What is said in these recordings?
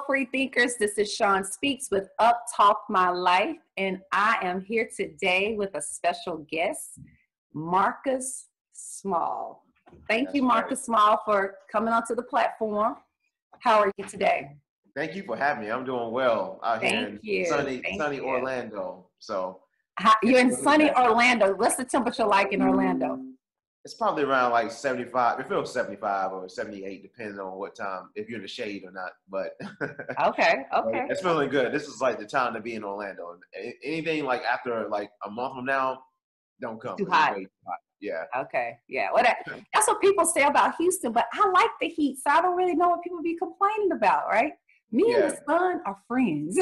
free thinkers. This is Sean Speaks with Up Talk My Life, and I am here today with a special guest, Marcus Small. Thank you, Marcus Small, for coming onto the platform. How are you today? Thank you for having me. I'm doing well out here in sunny Orlando. So you're in sunny Orlando. What's the temperature like in Orlando? It's probably around like 75. It feels 75 or 78, depending on what time, if you're in the shade or not. But okay. It's feeling good. This is like the time to be in Orlando. Anything like after like a month from now, don't come. Too hot. Yeah. Okay. Yeah. Well, that's what people say about Houston, but I like the heat, so I don't really know what people be complaining about, right? Me and the sun are friends.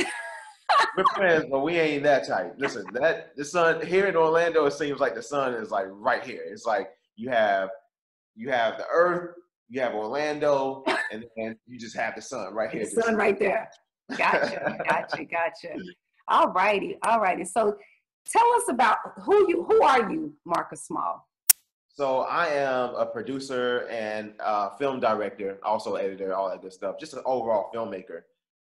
We're friends, but we ain't that tight. Listen, the sun here in Orlando, it seems like the sun is like right here. It's like you have the earth, you have Orlando, and then you just have the sun right here. The sun right there. Gotcha. All righty. So tell us about who are you, Marcus Small? So I am a producer and film director, also editor, all that good stuff, just an overall filmmaker.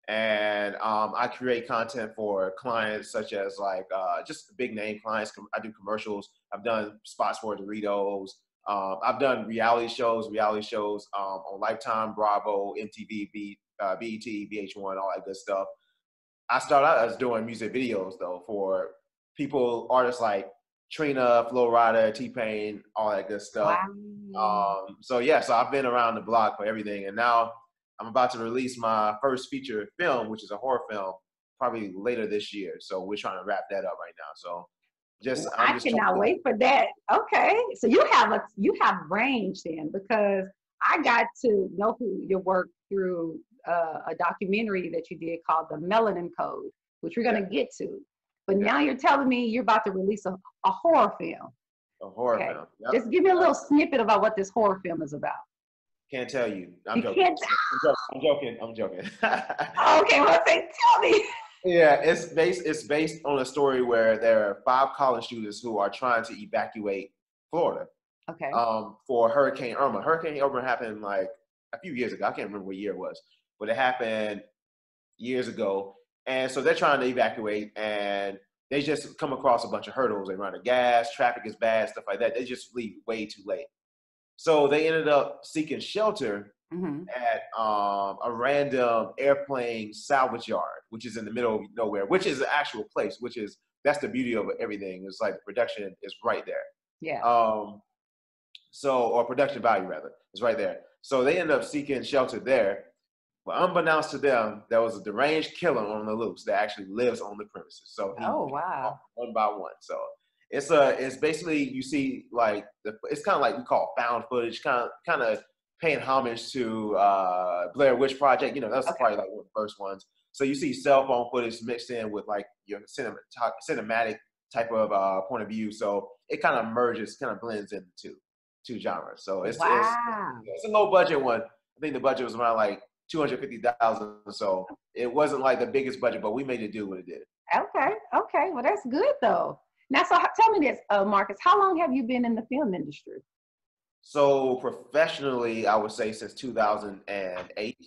And I create content for clients such as like just big name clients. I do commercials. I've done spots for Doritos. I've done reality shows on Lifetime, Bravo, MTV, BET, VH1, all that good stuff. I started out as doing music videos though for artists like Trina, Flo Rida, T-Pain, all that good stuff. Wow. So I've been around the block for everything, and now I'm about to release my first feature film, which is a horror film, probably later this year. So we're trying to wrap that up right now. So I cannot wait for that. Okay, so you have range then, because I got to know your work through a documentary that you did called the Mela Code, which we're going to get to. But now you're telling me you're about to release a horror film. A horror film. Yep. Just give me a little snippet about what this horror film is about. Can't tell you. I'm joking. Okay, well, tell me. Yeah, it's based on a story where there are 5 college students who are trying to evacuate Florida. Okay. For Hurricane Irma. Hurricane Irma happened like a few years ago. I can't remember what year it was, but it happened years ago. And so they're trying to evacuate, and they just come across a bunch of hurdles. They run out of gas, traffic is bad, stuff like that. They just leave way too late. So they ended up seeking shelter at a random airplane salvage yard, which is in the middle of nowhere, which is an actual place, that's the beauty of everything. It's like the production is right there. Yeah. Or production value rather, is right there. So they ended up seeking shelter there. But unbeknownst to them, there was a deranged killer on the loose that actually lives on the premises. So he one by one. So it's basically, you see like it's kind of like we call found footage, kind of paying homage to Blair Witch Project. You know, that's probably like one of the first ones. So you see cell phone footage mixed in with like your cinematic type of point of view. So it kind of merges, kind of blends into two genres. So it's a low budget one. I think the budget was around like $250,000. So it wasn't like the biggest budget, but we made it do what it did. Okay. Well, that's good though. Now, so tell me this, Marcus, how long have you been in the film industry? So professionally, I would say since 2008.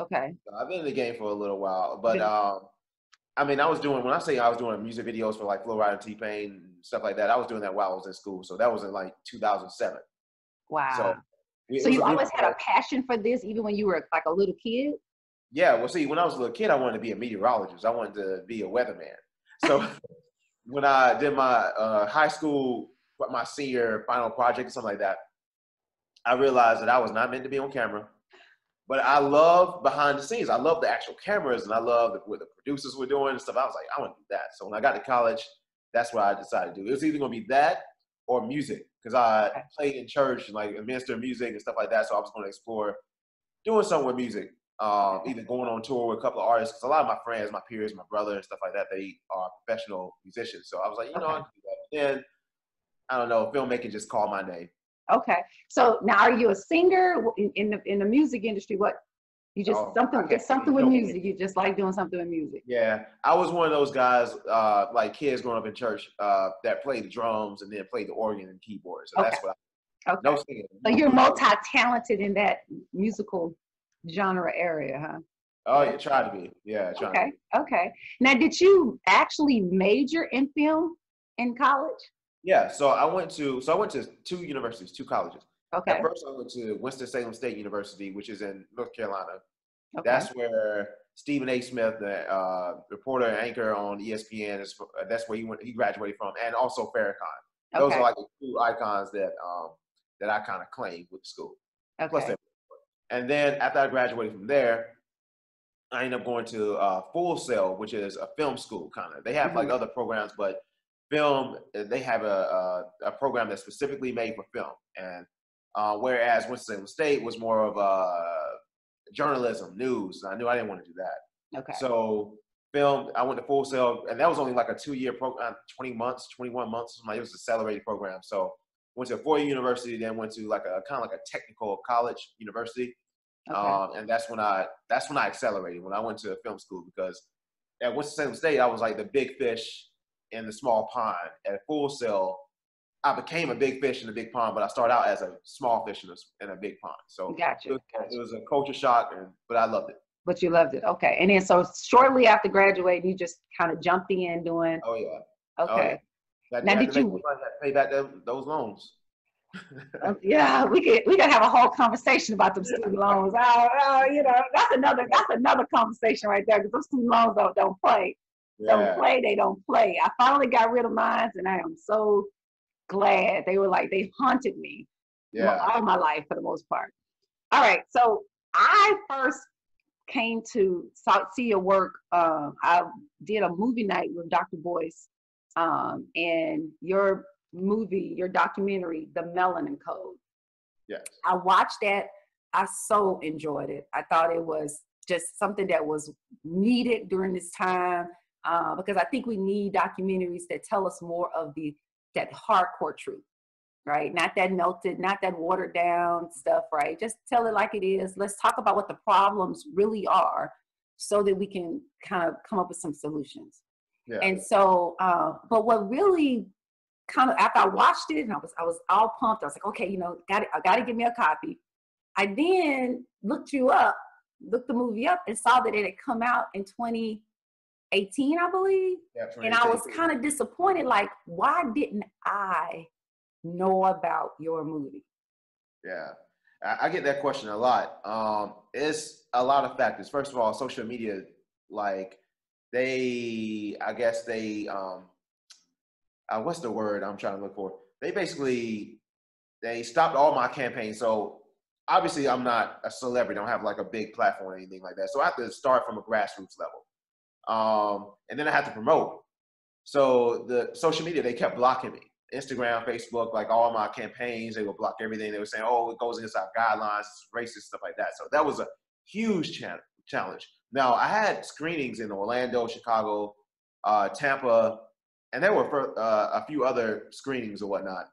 Okay. So I've been in the game for a little while, but I mean, I was doing music videos for like Flo Rida and T-Pain and stuff like that. I was doing that while I was in school. So that was in like 2007. Wow. So you always had a passion for this, even when you were like a little kid? Yeah. Well, see, when I was a little kid, I wanted to be a meteorologist. I wanted to be a weatherman. So when I did my high school, my senior final project or something like that, I realized that I was not meant to be on camera. But I love behind the scenes. I love the actual cameras, and I love what the producers were doing and stuff. I was like, I want to do that. So when I got to college, that's what I decided to do. It was either going to be that or music, because I played in church and like administered music and stuff like that. So I was going to explore doing something with music, either going on tour with a couple of artists. Because a lot of my friends, my peers, my brother and stuff like that, they are professional musicians. So I was like, I can do that. Then, I don't know, filmmaking just called my name. Okay. So now, are you a singer in the music industry? What you just something with music? You just like doing something with music? Yeah, I was one of those guys, like kids growing up in church, that played the drums and then played the organ and keyboard. So that's what no singing. So you're multi-talented in that musical genre area, huh? Oh, you try to be. Yeah, trying to Okay, be. okay. Now, did you actually major in film in college? Yeah, so I went to two universities, two colleges. At Okay, first, I went to Winston-Salem State University, which is in North Carolina. okay, That's where Stephen A. Smith, the reporter and anchor on ESPN, that's where he graduated from, and also Farrakhan. Those are okay, like the two icons that I kind of claim with the school. Plus, okay. and then after I graduated from there, I ended up going to Full Sail, which is a film school kind of. They have like Hmm. other programs, but film they have a program that's specifically made for film. And whereas Winston State was more of journalism, news, I knew I didn't want to do that. Okay. So film, I went to Full Sail, and that was only like a 2-year program, 20 months, 21 months. Like it was an accelerated program. So went to a 4-year university, then went to like a kind of like a technical college university. Okay. And that's when I accelerated when I went to film school because at Winston-Salem State I was like the big fish in the small pond. At Full Sail, I became a big fish in the big pond, but I started out as a small fish in a big pond. So Gotcha. it Gotcha. was a culture shock, but I loved it. But you loved it. Okay. And then so shortly after graduating, you just kind of jumped in doing, Oh yeah, oh yeah. okay. Had Now to did make you, money, had to pay back those loans. yeah, we could have a whole conversation about them student loans. That's another conversation right there because those student loans don't play. Don't Yeah, play, they don't play. I finally got rid of mine and I am so glad. They were like, they haunted me yeah. all my life for the most part. All right. So I first came to see your work. I did a movie night with Dr. Boyce, and your documentary, The Mela Code. Yes. I watched that. I so enjoyed it. I thought it was just something that was needed during this time because I think we need documentaries that tell us more of that hardcore truth, right? Not that melted, not that watered down stuff, right? Just tell it like it is. Let's talk about what the problems really are so that we can kind of come up with some solutions. Yeah. And so, but what really kind of, after I watched it and I was all pumped, I was like, okay, I got to give me a copy. I then looked the movie up and saw that it had come out in 2018, I believe. Yeah. And I was 2018. kind of disappointed, like, why didn't I know about your movie? Yeah, I get that question a lot. It's a lot of factors. First of all, social media, like I guess they, what's the word I'm trying to look for? They stopped all my campaigns. So obviously I'm not a celebrity, don't have like a big platform or anything like that. So I have to start from a grassroots level. And then I have to promote. So the social media, they kept blocking me. Instagram, Facebook, like all my campaigns, they would block everything. They were saying, oh, it goes against our guidelines, it's racist, stuff like that. So that was a huge challenge. Now, I had screenings in Orlando, Chicago, Tampa, and there were a few other screenings or whatnot.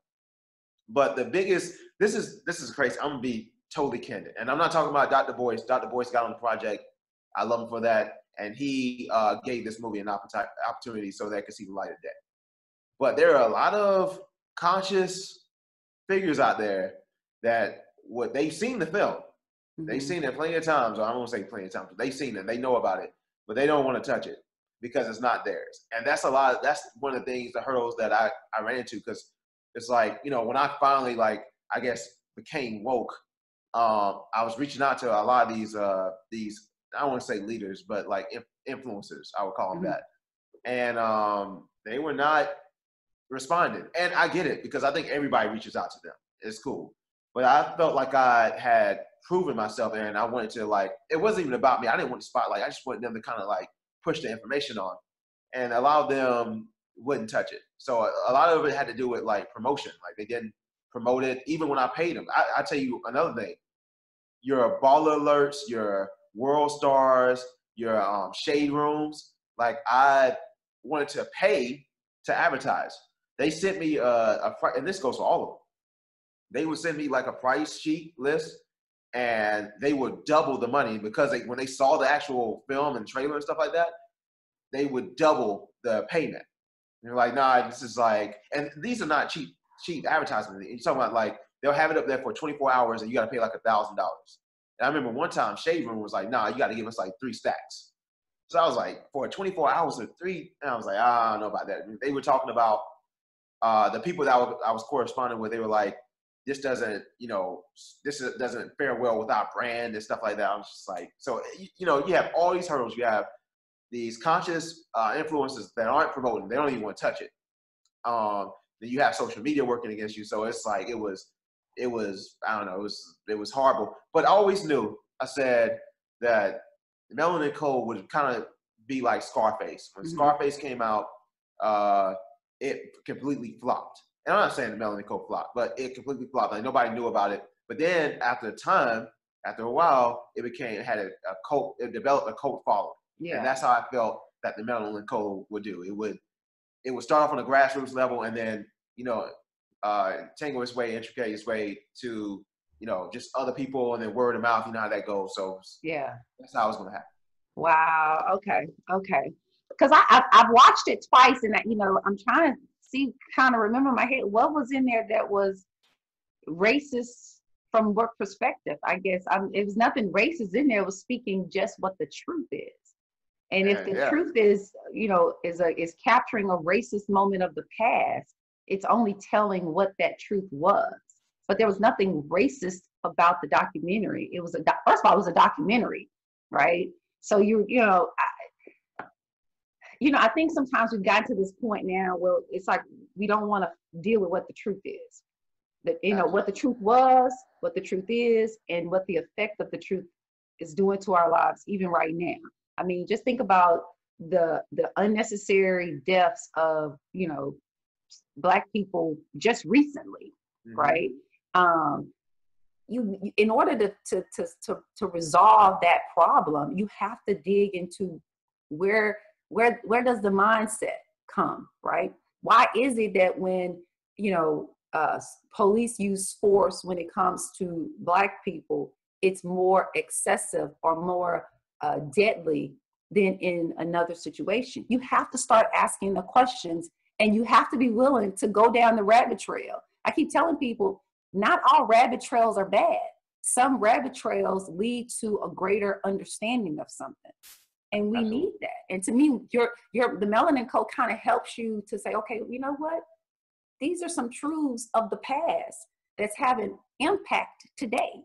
But the biggest, this is crazy. I'm going to be totally candid. And I'm not talking about Dr. Boyce. Dr. Boyce got on the project. I love him for that. And he gave this movie an opportunity so that it could see the light of day. But there are a lot of conscious figures out there that they've seen the film. Mm-hmm. They've seen it plenty of times, or I won't say plenty of times, but they've seen it, they know about it, but they don't want to touch it because it's not theirs. And that's one of the things, the hurdles that I ran into, because it's like, when I finally, like, I guess became woke, I was reaching out to a lot of these, I don't want to say leaders, but like influencers, I would call them Mm-hmm. that. And they were not responding. And I get it because I think everybody reaches out to them. It's cool. But I felt like I had proven myself there and I wanted to, like, it wasn't even about me. I didn't want the spotlight. I just wanted them to kind of like push the information on. And a lot of them wouldn't touch it. So a lot of it had to do with like promotion. Like they didn't promote it even when I paid them. I tell you another thing. Your baller alerts, your world stars, your shade rooms. Like I wanted to pay to advertise. They sent me a price, and this goes for all of them. They would send me like a price sheet list, and they would double the money because when they saw the actual film and trailer and stuff like that, they would double the payment. And they're like, nah, this is like, and these are not cheap advertisements. You're talking about like they'll have it up there for 24 hours, and you got to pay like $1,000. And I remember one time Shade Room was like, nah, you got to give us like 3 stacks. So I was like, for 24 hours or 3, and I was like, I don't know about that. They were talking about the people that I was corresponding with. They were like, this doesn't fare well with our brand and stuff like that. I was just like, so, you have all these hurdles. You have these conscious influences that aren't promoting. They don't even want to touch it. Then you have social media working against you. So it's like, it was, I don't know, it was horrible. But I always knew, I said that Melanin Code would kind of be like Scarface. When Scarface came out, it completely flopped. And I'm not saying the Melanin Code flopped, but it completely flopped. Like nobody knew about it. But then after a while, it developed a cult following. Yeah. And that's how I felt that the Melanin Code would do. It would start off on a grassroots level and then, intricate its way to, just other people and then word of mouth, you know how that goes. So yeah, that's how it's going to happen. Wow. Okay. Because I've watched it twice and I'm trying to remember in my head what was in there that was racist from what perspective. I guess it was nothing racist in there. It was speaking just what the truth is. And if the truth is, is capturing a racist moment of the past, it's only telling what that truth was. But there was nothing racist about the documentary. It was first of all, it was a documentary, right? So I think sometimes we've gotten to this point now where it's like we don't want to deal with what the truth is. That what the truth was, what the truth is, and what the effect of the truth is doing to our lives, even right now. I mean, just think about the unnecessary deaths of, Black people just recently, right? You in order to resolve that problem, you have to dig into where does the mindset come, right? Why is it that when, police use force when it comes to Black people, it's more excessive or more deadly than in another situation? You have to start asking the questions, and you have to be willing to go down the rabbit trail. I keep telling people, not all rabbit trails are bad. Some rabbit trails lead to a greater understanding of something, and we need that. And to me, the Melanin Code kind of helps you to say, okay, you know what? These are some truths of the past that's having impact today,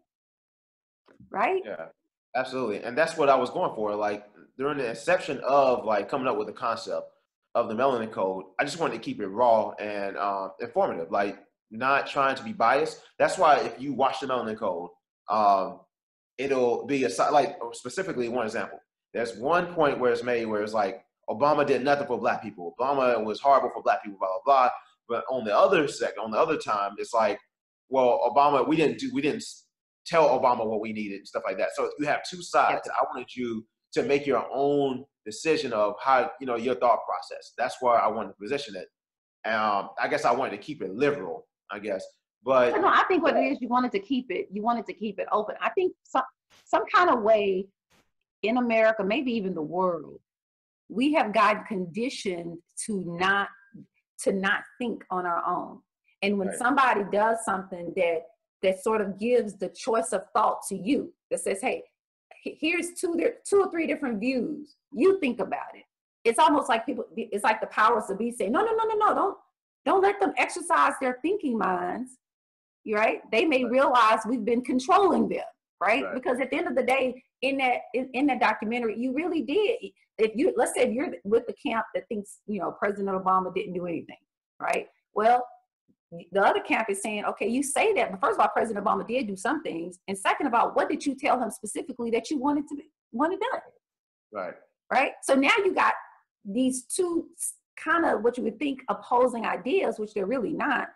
right? Yeah. Absolutely. And that's what I was going for. Like during the inception of like coming up with the concept of the Melanin Code, I just wanted to keep it raw and informative, like not trying to be biased. That's why if you watch the Melanin Code, it'll be like specifically one example. There's one point where it's made where it's like Obama did nothing for Black people. Obama was horrible for Black people, blah, blah, blah. But on the other time, it's like, well, Obama, we didn't tell Obama what we needed and stuff like that. So you have two sides. Yep. I wanted you to make your own decision of how, your thought process. That's where I wanted to position it. I guess I wanted to keep it liberal, I guess. But no, I think what it is, you wanted to keep it open. I think some kind of way in America, maybe even the world, we have gotten conditioned to not think on our own. And when somebody does something that sort of gives the choice of thought to you, that says, hey, here's two or three different views. You think about it. It's almost like it's like the powers to be saying, no, don't let them exercise their thinking minds, right? They may realize we've been controlling them, right? Because at the end of the day, in that documentary, you really did. Let's say if you're with the camp that thinks, President Obama didn't do anything, right? Well, the other camp is saying, okay, you say that, but first of all, President Obama did do some things, and second of all, what did you tell him specifically that you wanted done? Right. So now you got these two kind of what you would think opposing ideas, which they're really not,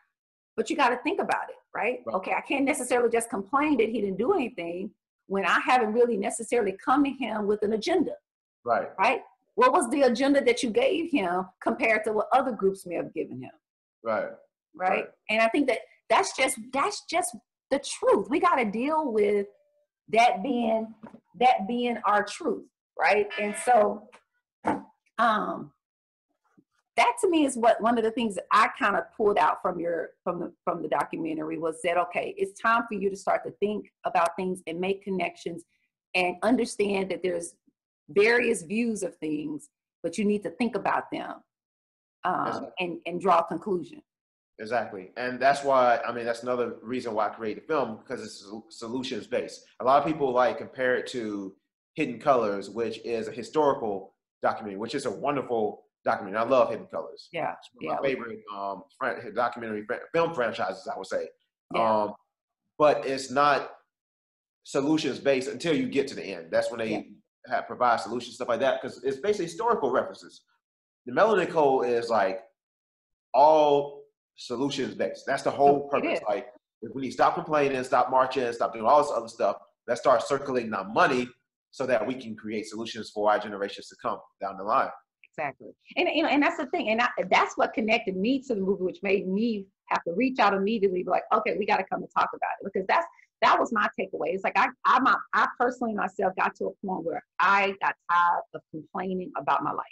but you got to think about it, right? Okay, I can't necessarily just complain that he didn't do anything when I haven't really necessarily come to him with an agenda. Right. What was the agenda that you gave him compared to what other groups may have given him? Right. And I think that's just the truth. We got to deal with that being our truth, right? And so that to me is what one of the things that I kind of pulled out from the documentary was that, okay, it's time for you to start to think about things and make connections and understand that there's various views of things, but you need to think about them and draw a conclusion. Exactly. And that's why, I mean, that's another reason why I created the film, because it's solutions based. A lot of people like compare it to Hidden Colors, which is a historical documentary, which is a wonderful documentary. I love Hidden Colors. Yeah. It's one of my favorite documentary film franchises, I would say. Yeah. But it's not solutions based until you get to the end. That's when they provide solutions, stuff like that, because it's basically historical references. The Mela Code is like all solutions based. That's the whole purpose. Like, if we need to stop complaining, stop marching, stop doing all this other stuff, let's start circulating our money so that we can create solutions for our generations to come down the line. Exactly. And that's the thing. And that's what connected me to the movie, which made me have to reach out immediately, like, okay, we got to come and talk about it, because that was my takeaway. It's like I personally myself got to a point where I got tired of complaining about my life,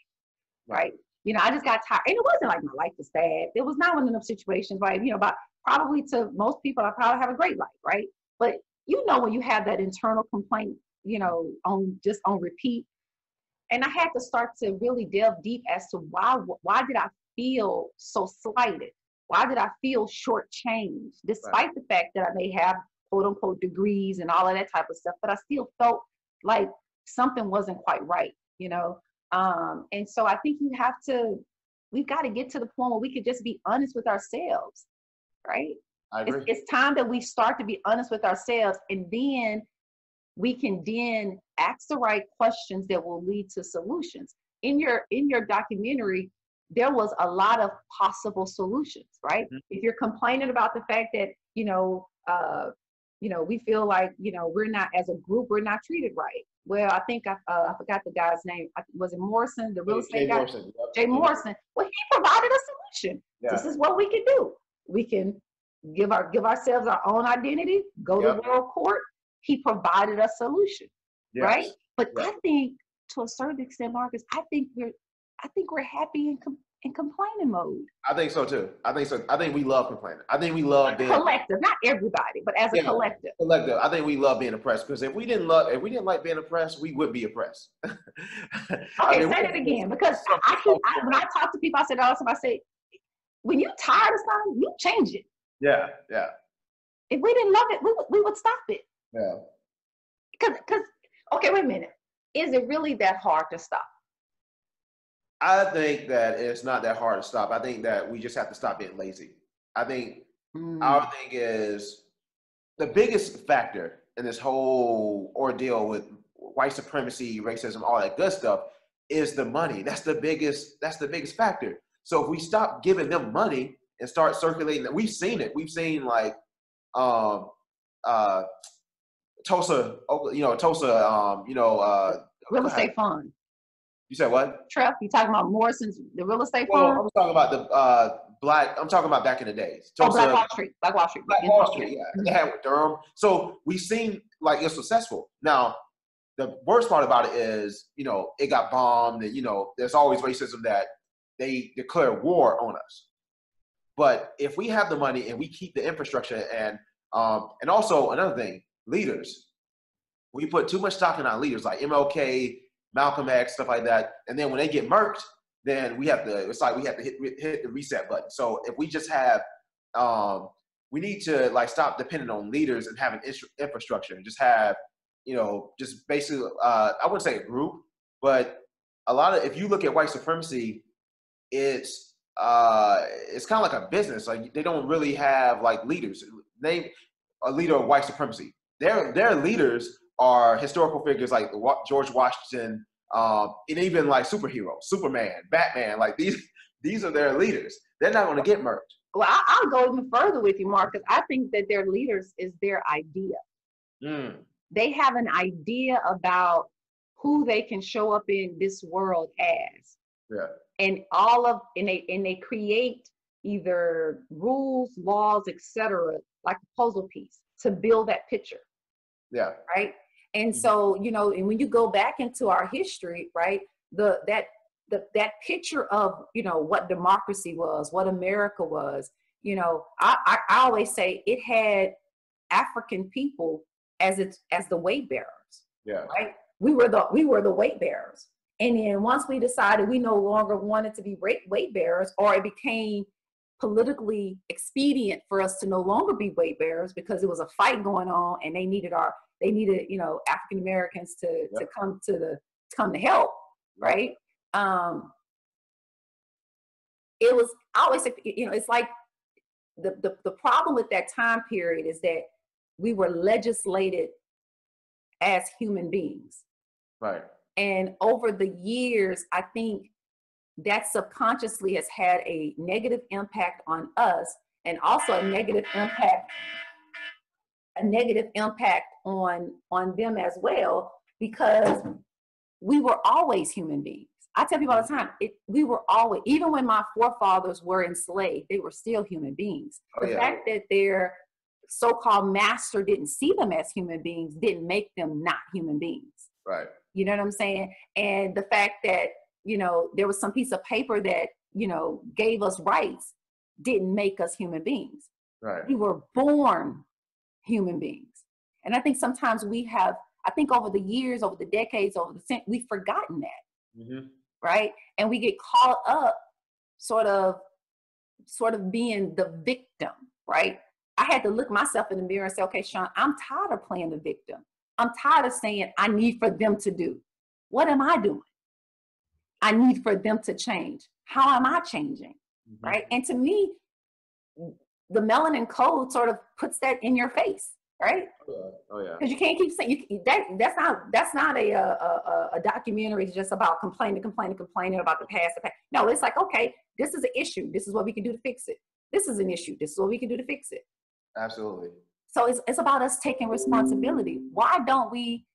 right? I just got tired. And it wasn't like my life was bad. It was not one of those situations, right? But probably to most people, I probably have a great life, right? But when you have that internal complaint, on repeat. And I had to start to really delve deep as to why did I feel so slighted? Why did I feel shortchanged? Despite the fact that I may have quote unquote degrees and all of that type of stuff, but I still felt like something wasn't quite right, and so I think we've got to get to the point where we could just be honest with ourselves, right? I agree. It's time that we start to be honest with ourselves, and then we can then ask the right questions that will lead to solutions. In your documentary, there was a lot of possible solutions, right? Mm-hmm. If you're complaining about the fact that, we feel like, we're not, as a group, we're not treated right. Well, I think I forgot the guy's name. Was it Morrison, the real estate guy? Morrison, yep. Jay Morrison. Well, he provided a solution. Yeah. This is what we can do. We can give ourselves our own identity, go to world court. He provided a solution, right? But I think, to a certain extent, Marcus, I think we're happy in complaining mode. I think so too. I think we love complaining. I think we love being collective, not everybody, but as a collective. Collective. I think we love being oppressed, because if we didn't like being oppressed, we would be oppressed. Okay, say it again, because when I talk to people, I say all the time, I say, when you're tired of something, you change it. Yeah. If we didn't love it, we would stop it. Yeah. Because okay, wait a minute. Is it really that hard to stop? I think that it's not that hard to stop. I think that we just have to stop being lazy. I think our thing is the biggest factor in this whole ordeal with white supremacy, racism, all that good stuff is the money. That's the biggest factor. So if we stop giving them money and start circulating, we've seen it. We've seen like Tulsa, real estate fund. You said what? Trev, you talking about Morrison's, the real estate fund? I'm talking about I'm talking about back in the days. Tulsa, Black Wall Street. Black Wall Street, yeah. They had with Durham. So we've seen like it's successful. Now, the worst part about it is, it got bombed, and, there's always racism that they declare war on us. But if we have the money and we keep the infrastructure and also another thing, leaders, we put too much stock in our leaders like MLK, Malcolm X, stuff like that. And then when they get murked, then we have to hit the reset button. So if we just have, we need to like stop depending on leaders and having infrastructure and just have, just basically, I wouldn't say a group, but if you look at white supremacy, it's kind of like a business. Like they don't really have like leaders. Name a leader of white supremacy. Their leaders are historical figures like George Washington, and even like superheroes, Superman, Batman. Like these are their leaders. They're not going to get murked. Well, I'll go even further with you, Marcus. I think that their leaders is their idea. They have an idea about who they can show up in this world as. Yeah. And they create either rules, laws, etc., like a puzzle piece to build that picture. Yeah. Right. And so, and when you go back into our history, right, that that picture of, you know, what democracy was, what America was, you know, I always say it had African people as the weight bearers. Yeah. Right. We were the weight bearers. And then once we decided we no longer wanted to be weight bearers, or it became politically expedient for us to no longer be weight bearers because it was a fight going on and they needed, you know, African Americans to come to help. Right. It was, I always say, you know, it's like the problem with that time period is that we were legislated as human beings. Right. And over the years, I think that subconsciously has had a negative impact on us, and also a negative impact on them as well, because we were always human beings. I tell people all the time, we were always, even when my forefathers were enslaved, they were still human beings. The fact that their so-called master didn't see them as human beings didn't make them not human beings. Right. You know what I'm saying? And the fact that, you know, there was some piece of paper that, you know, gave us rights didn't make us human beings. Right. We were born human beings. And I think sometimes I think over the years, over the decades, over the centuries, we've forgotten that. Mm-hmm. Right? And we get caught up sort of being the victim, right? I had to look myself in the mirror and say, okay, Sean, I'm tired of playing the victim. I'm tired of saying I need for them to do. What am I doing? I need for them to change. How am I changing? Mm-hmm. Right? And to me, the Melanin Code sort of puts that in your face, right? Oh yeah. Because you can't keep saying that's not a documentary just about complaining about the past. No, it's like, okay, this is an issue. This is what we can do to fix it. This is an issue. This is what we can do to fix it. Absolutely. So it's about us taking responsibility. Why don't we,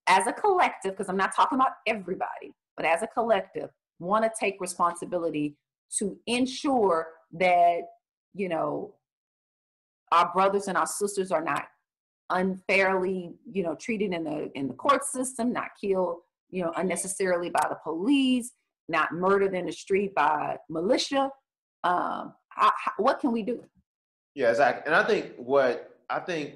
as a collective, because I'm not talking about everybody, but as a collective, want to take responsibility to ensure that, you know, our brothers and our sisters are not unfairly, you know, treated in the court system, not killed, you know, unnecessarily by the police, not murdered in the street by militia. What can we do? Yeah, exactly. And I think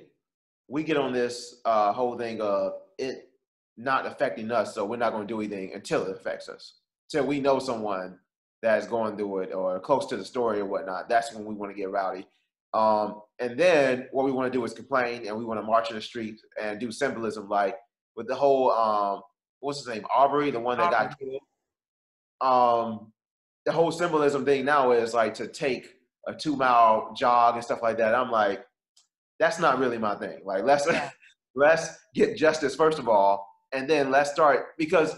we get on this whole thing of it not affecting us, so we're not going to do anything until it affects us. Till we know someone that's going through it or close to the story or whatnot. That's when we want to get rowdy. And then what we want to do is complain, and we want to march in the streets and do symbolism, like with the whole what's his name, Aubrey, the one that got killed. The whole symbolism thing now is like to take a 2-mile jog and stuff like that. I'm like, that's not really my thing. Like, let's get justice first of all, and then let's start, because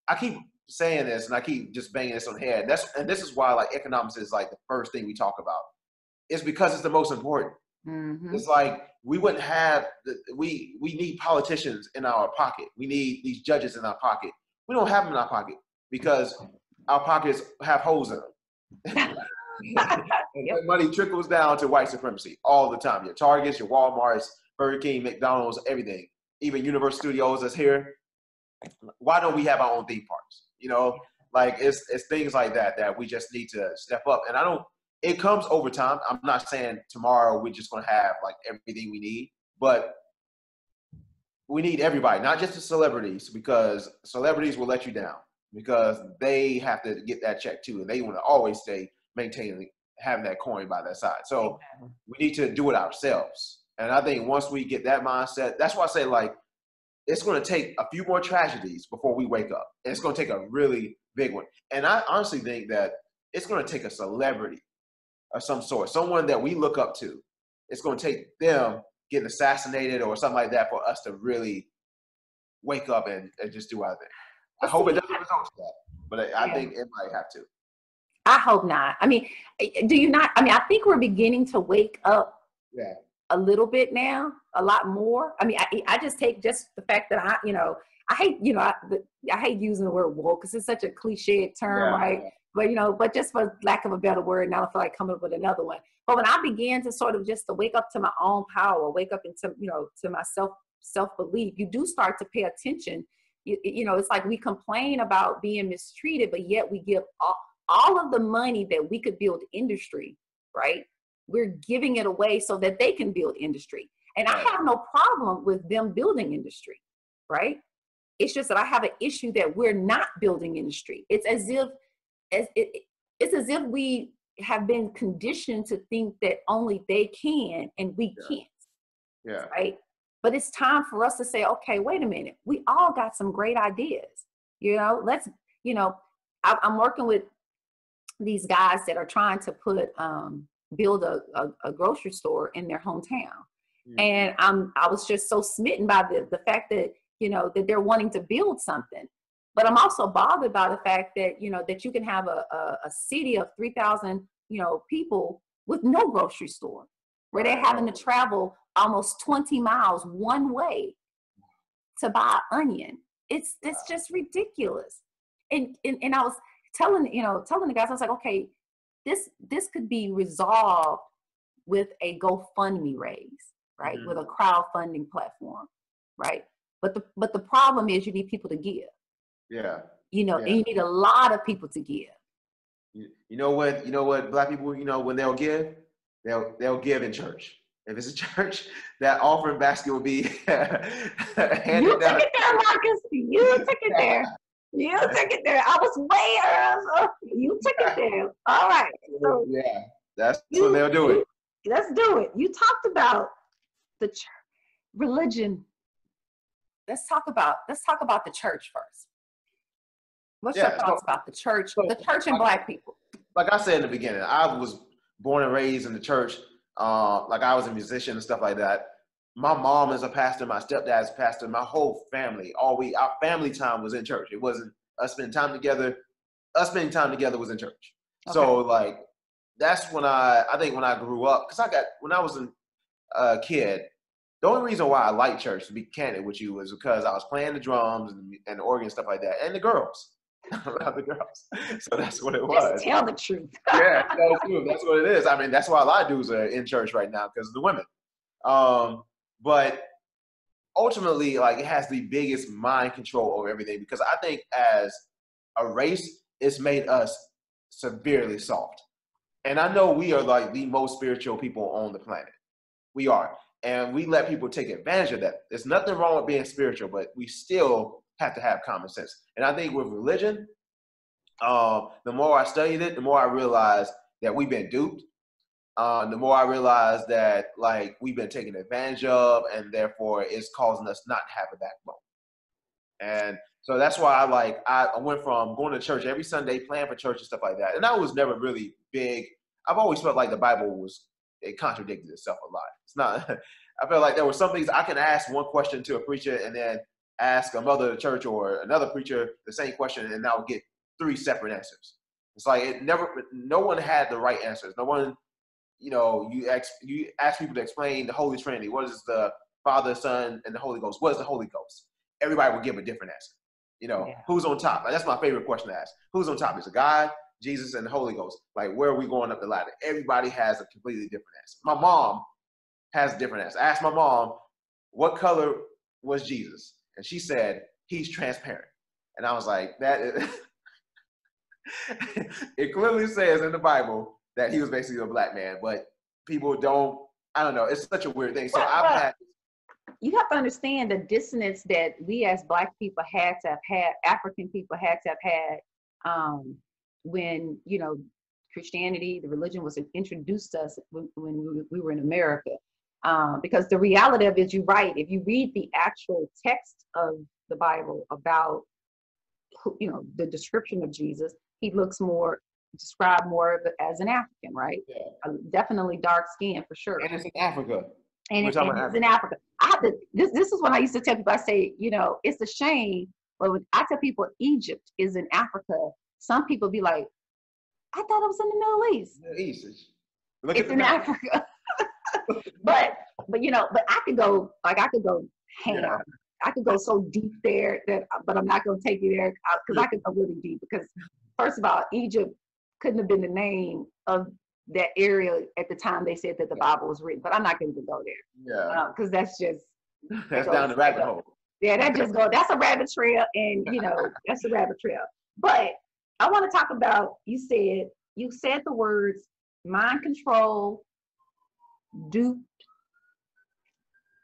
I keep saying this and I keep just banging this on the head. This is why like economics is like the first thing we talk about. It's because it's the most important. Mm-hmm. It's like we wouldn't have we need politicians in our pocket. We need these judges in our pocket. We don't have them in our pocket because our pockets have holes in them. Yep. Money trickles down to white supremacy all the time. Your Targets, your Walmarts, Burger King, McDonald's, everything. Even Universal Studios is here. Why don't we have our own theme parks? You know, like it's things like that we just need to step up. And it comes over time. I'm not saying tomorrow we're just going to have like everything we need, but we need everybody, not just the celebrities, because celebrities will let you down because they have to get that check too. And they want to always stay maintaining, having that coin by their side. So we need to do it ourselves. And I think once we get that mindset, that's why I say like, it's going to take a few more tragedies before we wake up. And it's going to take a really big one. And I honestly think that it's going to take a celebrity of some sort, someone that we look up to. It's going to take them getting assassinated or something like that for us to really wake up and just do our thing. I hope it doesn't result to that, but I think it might have to. I hope not. I mean, do you not? I mean, I think we're beginning to wake up a little bit now, a lot more. I mean, I just take just the fact that I hate using the word woke because it's such a cliche term, right? Yeah. But just for lack of a better word, and I don't feel like coming up with another one. But when I began to sort of just to wake up to my own power, wake up into, to my self-belief, you do start to pay attention You know, it's like we complain about being mistreated, but yet we give all of the money that we could build industry, right? We're giving it away so that they can build industry. And I have no problem with them building industry, right? It's just that I have an issue that we're not building industry. It's as if we have been conditioned to think that only they can and we can't. Yeah. Right. But it's time for us to say, okay, wait a minute. We all got some great ideas. You know, I'm working with these guys that are trying to build a grocery store in their hometown. Mm-hmm. And I was just so smitten by the fact that, you know, that they're wanting to build something. But I'm also bothered by the fact that, you know, that you can have a city of 3,000, you know, people with no grocery store, where they're having to travel almost 20 miles one way to buy onion. It's just ridiculous. And I was telling the guys, I was like, okay, this could be resolved with a GoFundMe raise, right? Mm-hmm. With a crowdfunding platform, right? But the problem is you need people to give. Yeah. You know, and you need a lot of people to give. You know what Black people, you know, when they'll give in church. If it's a church, that offering basket will be handed you down. Took it there, Marcus. You took it there. You took it there. I was way early. You took it there. All right. So yeah, that's when they'll do it. Let's do it. You talked about the church, religion. Let's talk about the church first. What's your thoughts about the church and Black people? Like I said in the beginning, I was born and raised in the church. Like I was a musician and stuff like that. My mom is a pastor. My stepdad's a pastor. My whole family, our family time was in church. It wasn't us spending time together. Us spending time together was in church. Okay. So like, that's when I think when I grew up, because when I was a kid, the only reason why I liked church, to be candid with you, was because I was playing the drums and the organ and stuff like that, and the girls. Around the girls. So that's what it was. Just tell the truth. Yeah, that's what it is. I mean, that's why a lot of dudes are in church right now, because of the women. But ultimately, like, it has the biggest mind control over everything, because I think as a race, it's made us severely soft. And I know we are like the most spiritual people on the planet. We are. And we let people take advantage of that. There's nothing wrong with being spiritual, but we still have to have common sense. And I think with religion, the more I studied it, the more I realized that we've been duped. The more I realized that, like, we've been taken advantage of, and therefore it's causing us not to have a backbone. And so that's why I went from going to church every Sunday, playing for church and stuff like that. And I was never really big. I've always felt like the Bible it contradicted itself a lot. It's not, I felt like there were some things I can ask one question to a preacher and then ask a mother of the church or another preacher the same question, and I'll get 3 separate answers. It's like no one had the right answers. No one, you know, you ask people to explain the Holy Trinity. What is the Father, Son, and the Holy Ghost? What is the Holy Ghost? Everybody will give a different answer. You know, Who's on top? Like, that's my favorite question to ask. Who's on top? Is it God, Jesus, and the Holy Ghost? Like, where are we going up the ladder? Everybody has a completely different answer. My mom has a different answer. I asked my mom, what color was Jesus? And she said, he's transparent. And I was like, that is it clearly says in the Bible that he was basically a black man, but people don't, I don't know, it's such a weird thing. So you have to understand the dissonance that we as Black people had to have had, African people had to have had when, you know, Christianity, the religion, was introduced to us when we were in America. Because the reality of it is, you're right. If you read the actual text of the Bible about, you know, the description of Jesus, he looks described more as an African, right? Yeah. Definitely dark skin for sure. And it's in Africa. And it's in Africa. This is what I used to tell people. I say, you know, it's a shame, but when I tell people Egypt is in Africa, some people be like, I thought it was in the Middle East. Middle East. It's in Africa. but you know, but I could go ham. Yeah. I could go so deep there but I'm not going to take you there because I could go really deep, because first of all, Egypt couldn't have been the name of that area at the time they said that the Bible was written, but I'm not going to go there. Yeah. Because that's just that's down the rabbit hole. Yeah, that's a rabbit trail, and that's a rabbit trail. But I want to talk about, you said the words mind control, dupe,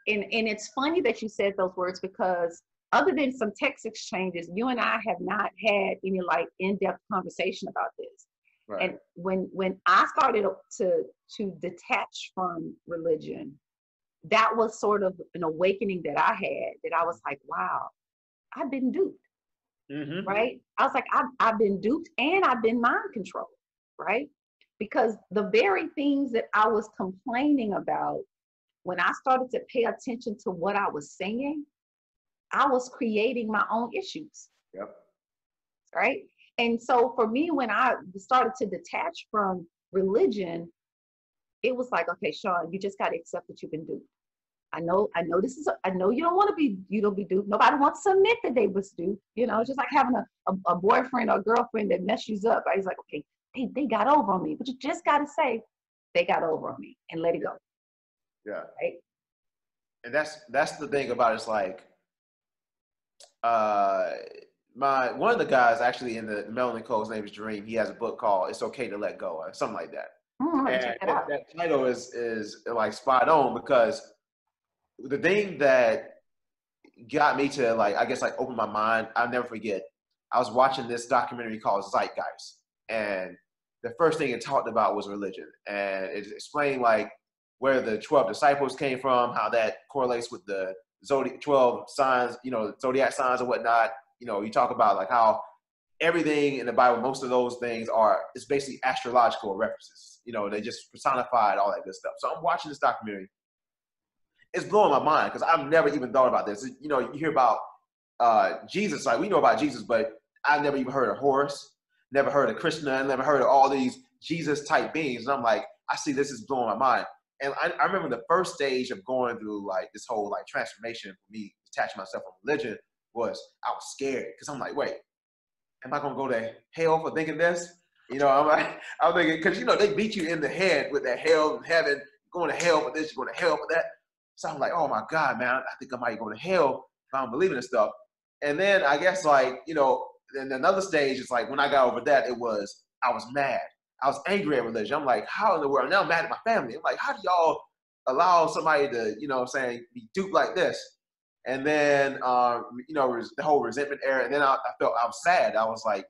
and it's funny that you said those words, because other than some text exchanges, you and I have not had any like in-depth conversation about this. Right. And when I started to detach from religion, that was sort of an awakening that I had, that I was like, wow, I've been duped. Mm-hmm. Right? I was like, I've been duped and I've been mind controlled, right? Because the very things that I was complaining about, when I started to pay attention to what I was saying, I was creating my own issues. Yep. Right? And so for me, when I started to detach from religion, it was like, okay, Sean, you just got to accept that you've been duped. I know I know you don't want to be duped. Nobody wants to admit that they was duped. It's just like having a boyfriend or a girlfriend that messes you up. Right? He's like, okay, they got over on me. But you just got to say, they got over on me, and let it go. Yeah. Right? And that's the thing about it. It's like, one of the guys actually in the Mela Code, his name is Dream. He has a book called "It's Okay to Let Go" or something like that. And Check that out. that title is like spot on, because the thing that got me to I guess open my mind, I'll never forget. I was watching this documentary called Zeitgeist, and the first thing it talked about was religion, and it explained where the 12 disciples came from, how that correlates with the 12 signs, zodiac signs and whatnot. You talk about how everything in the Bible, most of those things it's basically astrological references. They just personified all that good stuff. So I'm watching this documentary. It's blowing my mind, because I've never even thought about this. You hear about Jesus, we know about Jesus, but I've never even heard of Horus, never heard of Krishna, never heard of all these Jesus type beings. And I'm like, I see this is blowing my mind. And I remember the first stage of going through this whole transformation for me, detaching myself from religion, was I was scared, because I'm like, wait, am I gonna go to hell for thinking this? I'm thinking, because they beat you in the head with that hell and heaven, you're going to hell for this, you're going to hell for that. So I'm like, oh my God, man, I think I might go to hell if I don't believe in this stuff. And then I guess then another stage is when I got over that, I was mad. I was angry at religion. I'm like, how in the world? Now I'm mad at my family. I'm like, how do y'all allow somebody to, be duped like this? And then, the whole resentment era. And then I felt I was sad. I was like,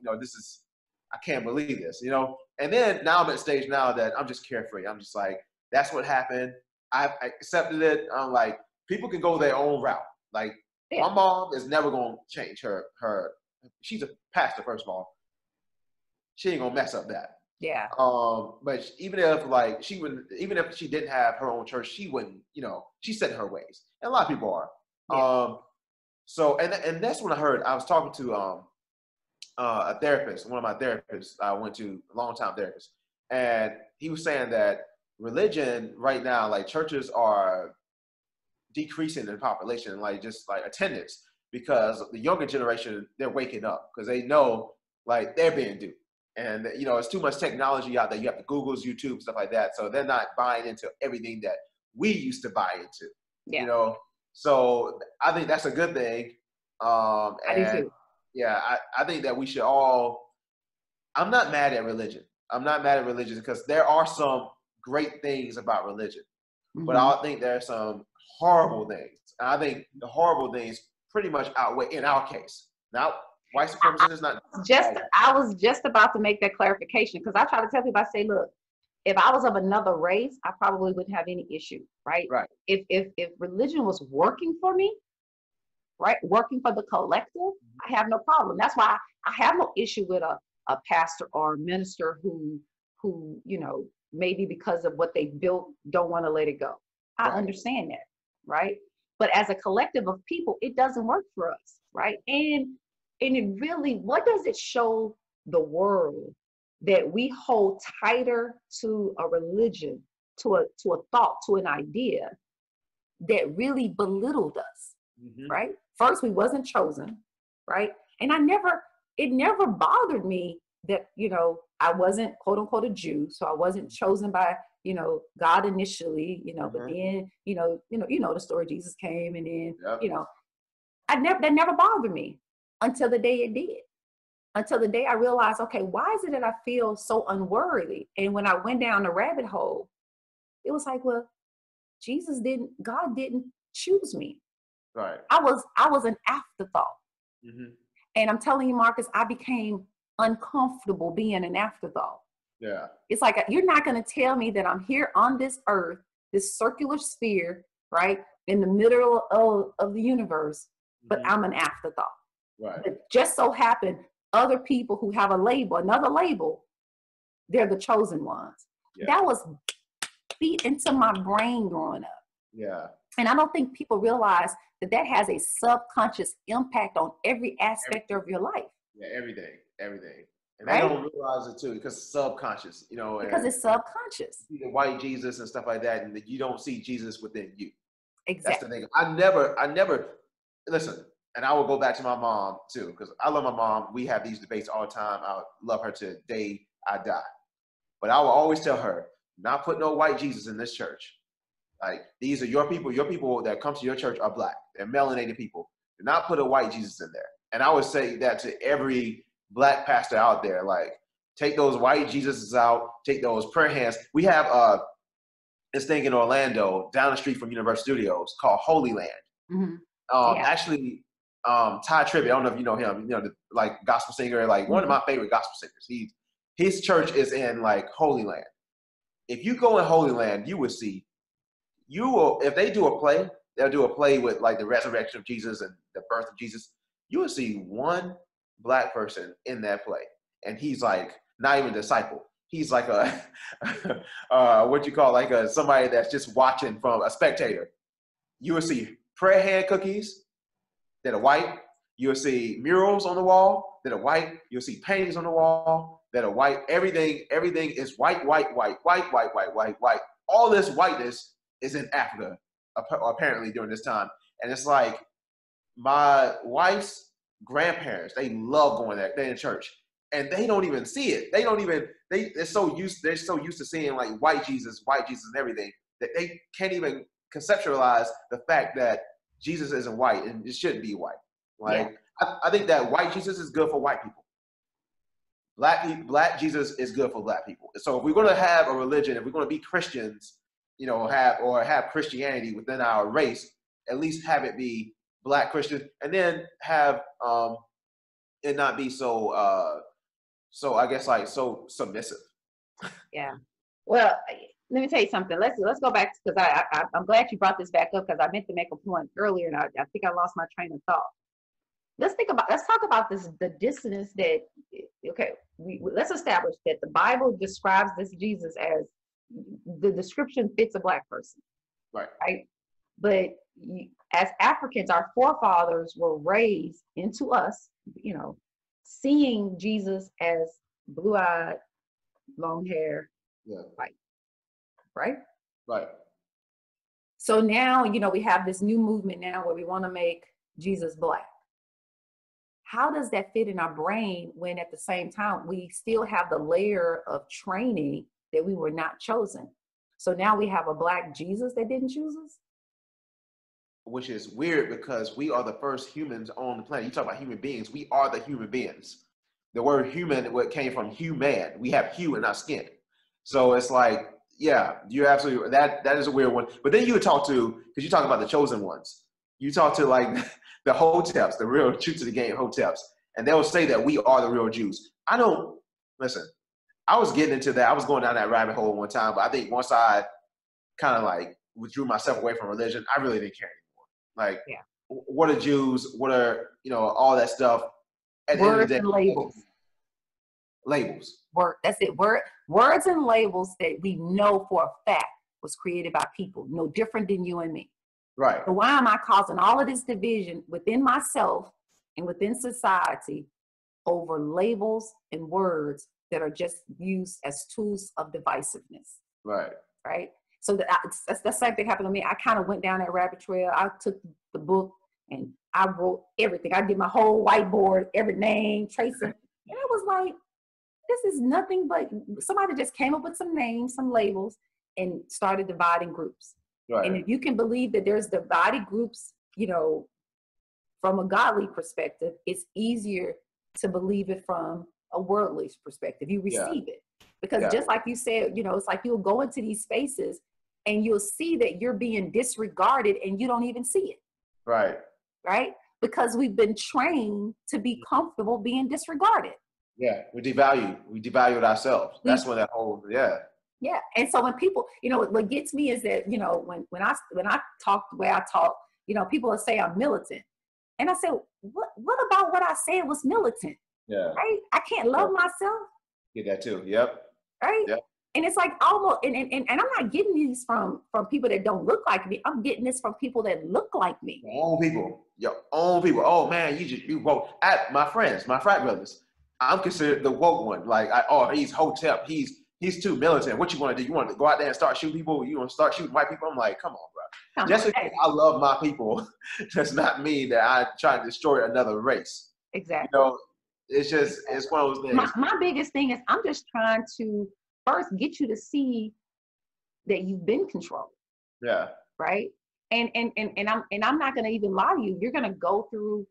I can't believe this, And then now I'm at a stage now that I'm just carefree. I'm just like, that's what happened. I accepted it. I'm like, people can go their own route. My mom is never going to change her. She's a pastor, first of all. She ain't going to mess up that. Yeah. But even if even if she didn't have her own church, she wouldn't, she's set in her ways. And a lot of people are. Yeah. So, and that's when I was talking to a therapist, one of my therapists I went to, a long-time therapist. And he was saying that religion right now, churches are decreasing in population, attendance, because the younger generation, they're waking up, because they know they're being duped. And it's too much technology out there. You have the Googles, YouTube, stuff like that. So they're not buying into everything that we used to buy into. Yeah. So I think that's a good thing. I do too. Yeah, I think that we should all. I'm not mad at religion. I'm not mad at religion, because there are some great things about religion, but I think there are some horrible things. And I think the horrible things pretty much outweigh, in our case. Now, white supremacy is not. I was just about to make that clarification, because I try to tell people, I say, look, if I was of another race, I probably wouldn't have any issue, right? Right. If religion was working for me, right, working for the collective, I have no problem. That's why I have no issue with a pastor or a minister who maybe because of what they built don't want to let it go. I understand that, right? But as a collective of people, it doesn't work for us, right? And it really, what does it show the world that we hold tighter to a religion, to a thought, to an idea that really belittled us, right? First, we wasn't chosen, right? And it never bothered me that, I wasn't quote unquote a Jew. So I wasn't chosen by, God initially, but then, the story, Jesus came, and then, that never bothered me until the day it did. Until the day I realized, okay, why is it that I feel so unworthy? And when I went down the rabbit hole, it was like, well, God didn't choose me. Right. I was an afterthought. Mm-hmm. And I'm telling you, Marcus, I became uncomfortable being an afterthought. Yeah. It's like, you're not going to tell me that I'm here on this earth, this circular sphere, right, in the middle of the universe, but I'm an afterthought. Right. But just so happened, other people who have another label, they're the chosen ones. Yeah. That was beat into my brain growing up. Yeah. And I don't think people realize that has a subconscious impact on every aspect of your life. Yeah, everything. And right? They don't realize it too, because it's subconscious, Because it's subconscious. You see the white Jesus and stuff like that, and you don't see Jesus within you. Exactly. That's the thing. I never, listen, and I will go back to my mom too, because I love my mom. We have these debates all the time. I love her to the day I die. But I will always tell her, not put no white Jesus in this church. Like, these are your people. Your people that come to your church are black. They're melanated people. Do not put a white Jesus in there. And I would say that to every black pastor out there. Like, take those white Jesuses out. Take those prayer hands. We have this thing in Orlando, down the street from Universal Studios, called Holy Land. Mm-hmm. Actually, Ty Tribbett, I don't know if you know him. The gospel singer, one of my favorite gospel singers. His church is in Holy Land. If you go in Holy Land, you will see. If they do a play, they'll do a play with the resurrection of Jesus and the birth of Jesus. You will see one black person in that play, and he's not even a disciple. He's a what you call somebody that's just watching from a spectator. You will see prayer hand cookies that are white. You'll see murals on the wall that are white. You'll see paintings on the wall that are white. Everything is white. All this whiteness is in Africa, apparently, during this time. And it's my wife's grandparents, they love going there. They're in church. And they don't even see it. They're so used to seeing white Jesus and everything, that they can't even conceptualize the fact that Jesus isn't white and it shouldn't be white. I think that white Jesus is good for white people. Black Jesus is good for black people. So if we're going to have a religion, if we're going to be Christians, have Christianity within our race, at least have it be black Christian, and then have it not be so I guess so submissive. Yeah. Well, let me tell you something. Let's go back, because I'm glad you brought this back up, because I meant to make a point earlier and I think I lost my train of thought. Let's talk about the dissonance that, okay, let's establish that the Bible describes this Jesus as, the description fits a black person. Right. But as Africans, our forefathers were raised into us, seeing Jesus as blue-eyed, long hair, white. Right. So now, we have this new movement now where we want to make Jesus black. How does that fit in our brain when at the same time we still have the layer of training that we were not chosen? So now we have a black Jesus that didn't choose us? Which is weird, because we are the first humans on the planet. You talk about human beings. We are the human beings. The word human, what came from human. We have hue in our skin. So it's yeah, you're absolutely, that is a weird one. But then you would talk to, because you talk about the chosen ones. You talk to the hoteps, the real truth to the game hoteps, and they'll say that we are the real Jews. Listen, I was getting into that. I was going down that rabbit hole one time, but I think once I kind of withdrew myself away from religion, I really didn't care anymore. What are Jews? What are, all that stuff. At Words and labels. Labels. That's it. Words and labels that we know for a fact was created by people, no different than you and me. Right. So why am I causing all of this division within myself and within society over labels and words that are just used as tools of divisiveness? Right. So that's the same thing happened to me. I kind of went down that rabbit trail. I took the book and I wrote everything. I did my whole whiteboard, every name, tracing. And I was this is nothing but somebody just came up with some names, some labels, and started dividing groups. Right. And if you can believe that there's divided groups, from a godly perspective, it's easier to believe it from a worldly perspective. You Yeah. receive it. Because Yeah. just like you said, you know, it's like you'll go into these spaces and you'll see that you're being disregarded and you don't even see it. Right. Right? Because we've been trained to be comfortable being disregarded. Yeah. We devalued ourselves. That's when that whole, yeah. Yeah. And so when people, you know, what gets me is that, you know, when I talk the way I talk, you know, people will say I'm militant. And I say, what about what I said was militant? Yeah. Right? I can't love myself. Get that too. Yep. Right? Yep. And it's like almost, and I'm not getting these from people that don't look like me. I'm getting this from people that look like me. Your own people. Your own people. Oh man, you woke. At my friends, my frat brothers, I'm considered the woke one. Like, he's hotep. He's too militant. What you want to do? You want to go out there and start shooting people? You want to start shooting white people? I'm like, come on, bro. Just because I love my people does not mean that I try to destroy another race. Exactly. You know, it's just, it's one of those things. My biggest thing is I'm just trying to first get you to see that you've been controlled. Yeah. Right. And I'm not going to even lie to you. You're going to go through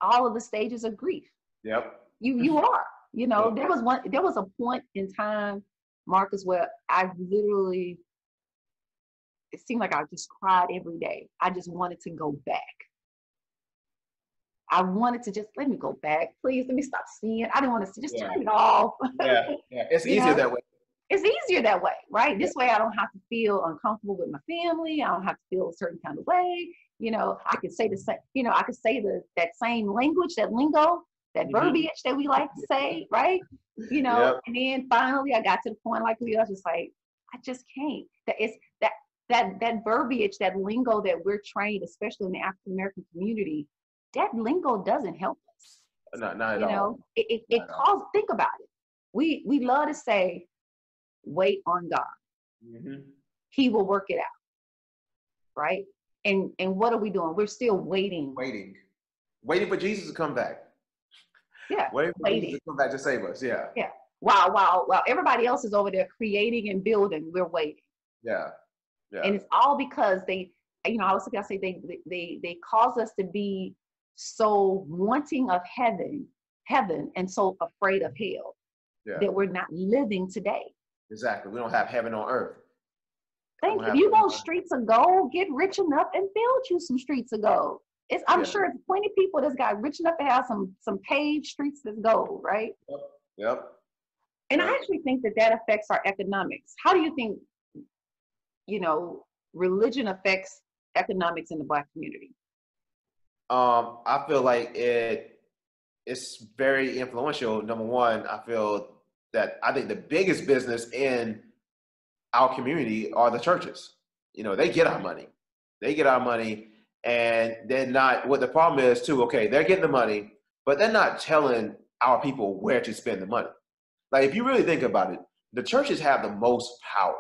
all of the stages of grief. Yep. You are. You know, there was a point in time, Marcus, where I literally, it seemed like I just cried every day. I just wanted to go back. I wanted to just, let me go back. Please, let me stop seeing. I didn't want to just turn it off. Yeah. It's easier that way. It's easier that way, right? This way I don't have to feel uncomfortable with my family. I don't have to feel a certain kind of way. You know, I could say the same, you know, I could say that same language, that lingo, that verbiage that we like to say, right? You know, and then finally I got to the point like we are just like, I just can't. That verbiage, that lingo that we're trained, especially in the African American community, that lingo doesn't help us. Not at all. You know, it calls, think about it. We love to say, wait on God. Mm-hmm. He will work it out. Right? And what are we doing? We're still waiting. Waiting for Jesus to come back. Yeah. Waiting for Jesus to come back to save us. Yeah. Yeah. While everybody else is over there creating and building, we're waiting. Yeah. Yeah. And it's all because they, you know, I was going to say they cause us to be so wanting of heaven and so afraid of hell that we're not living today. Exactly. We don't have heaven on earth. Thank you. If you want streets of gold, get rich enough and build you some streets of gold. I'm sure it's plenty of people that's got rich enough to have some paved streets that's gold, right? Yep. And I actually think that affects our economics. How do you think, you know, religion affects economics in the Black community? I feel like it's very influential. Number one, I think the biggest business in our community are the churches. You know, they get our money. And they're not, what the problem is too, okay, they're getting the money, but they're not telling our people where to spend the money. Like, if you really think about it, the churches have the most power.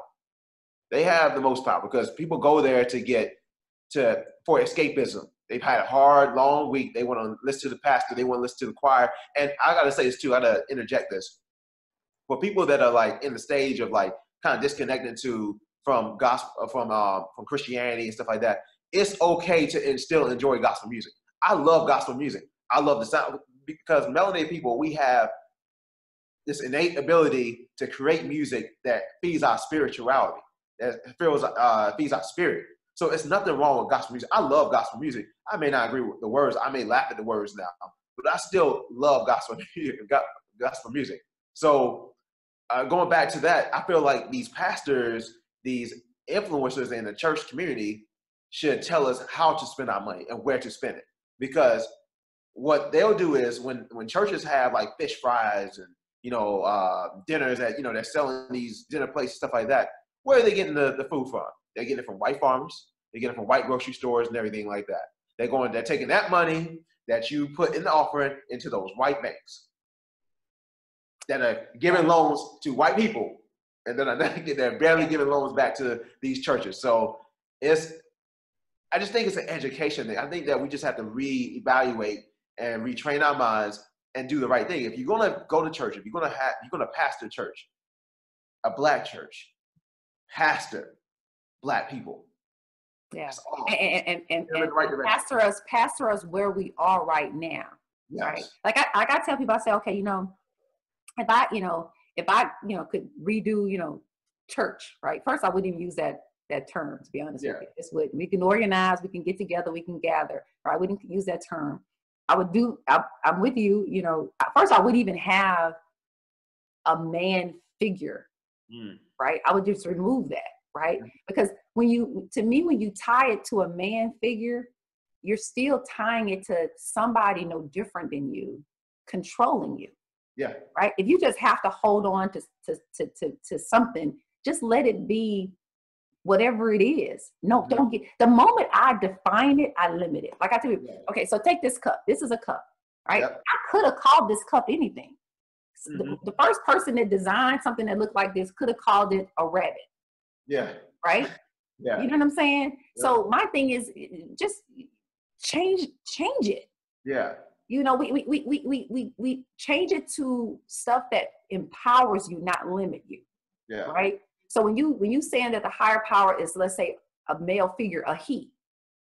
They have the most power because people go there for escapism. They've had a hard, long week. They want to listen to the pastor. They want to listen to the choir. And I got to say this too, I got to interject this. For people that are like in the stage of like kind of disconnected from gospel, from Christianity and stuff like that, it's okay to still enjoy gospel music. I love gospel music. I love the sound because melanated people, we have this innate ability to create music that feeds our spirituality, that feeds our spirit. So it's nothing wrong with gospel music. I love gospel music. I may not agree with the words. I may laugh at the words now, but I still love gospel music. So going back to that, I feel like these pastors, these influencers in the church community should tell us how to spend our money and where to spend it. Because what they'll do is when churches have like fish fries and, you know, dinners that, you know, they're selling these dinner plates, stuff like that, where are they getting the food from? They're getting it from white farmers. They get it from white grocery stores and everything like that. They're taking that money that you put in the offering into those white banks that are giving loans to white people, and then they're barely giving loans back to these churches. So I just think it's an education thing. I think that we just have to reevaluate and retrain our minds and do the right thing. If you're gonna go to church, if you're gonna pastor church, a Black church, pastor Black people. Yeah. That's all. And You're in the right direction. pastor us where we are right now. Yes. Right. Like I gotta tell people, I say, okay, if I could redo, church, right? First, I wouldn't even use that term, to be honest with you. This would, we can organize, we can get together, we can gather, right? I wouldn't use that term. I'm with you, first I wouldn't even have a man figure, right? I would just remove that, right? Because when you tie it to a man figure, you're still tying it to somebody no different than you, controlling you. Yeah. Right. If you just have to hold on to something, just let it be whatever it is. No, don't get, the moment I define it, I limit it. Like I tell you, okay, so take this cup. This is a cup, right? Yep. I could have called this cup anything. The first person that designed something that looked like this could have called it a rabbit. Yeah. Right? Yeah. You know what I'm saying? Yeah. So my thing is just change it. Yeah. We change it to stuff that empowers you, not limit you. Yeah. Right. So when you saying that the higher power is, let's say, a male figure, a he,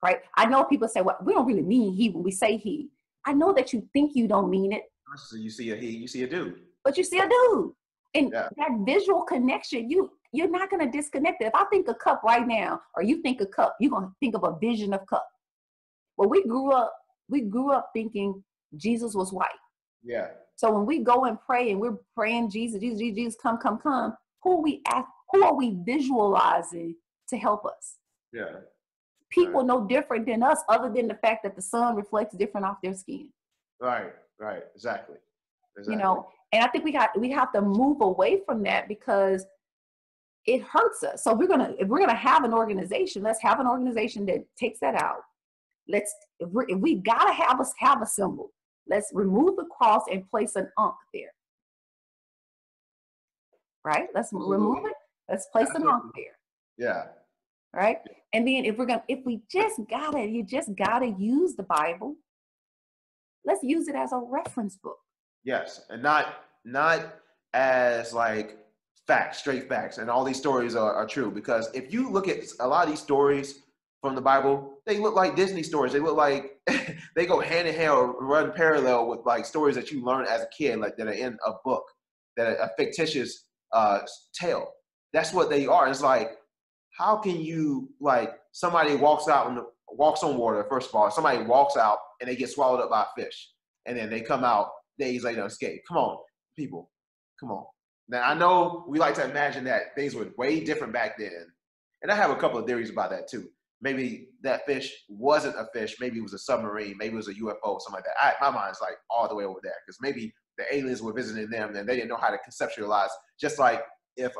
right? I know people say, well, we don't really mean he when we say he. I know that you think you don't mean it. So you see a he, you see a dude. But you see a dude. And that visual connection, you're not going to disconnect it. If I think a cup right now, or you think a cup, you're going to think of a vision of cup. Well, we grew up thinking Jesus was white. Yeah. So when we go and pray and we're praying Jesus, come, who are we visualizing to help us? Yeah. People no different than us, other than the fact that the sun reflects different off their skin. Right. Exactly. And I think we have to move away from that because it hurts us. So if we're gonna have an organization, let's have an organization that takes that out. If we gotta have a symbol, let's remove the cross and place an ankh there. Right? Let's remove it. Let's place an ankh there. Yeah. Right? And then you just gotta use the Bible. Let's use it as a reference book. Yes, and not as like facts, straight facts, and all these stories are true. Because if you look at a lot of these stories from the Bible, they look like Disney stories. They look like they go hand in hand or run parallel with like stories that you learn as a kid, like that are in a book, that are a fictitious tale. That's what they are. It's like, how can you, like, somebody walks on water, first of all, somebody walks out and they get swallowed up by a fish, and then they come out days later unscathed. Come on, people. Come on. Now, I know we like to imagine that things were way different back then. And I have a couple of theories about that too. Maybe that fish wasn't a fish. Maybe it was a submarine. Maybe it was a UFO, something like that. My mind's like all the way over there, because maybe the aliens were visiting them and they didn't know how to conceptualize. Just like if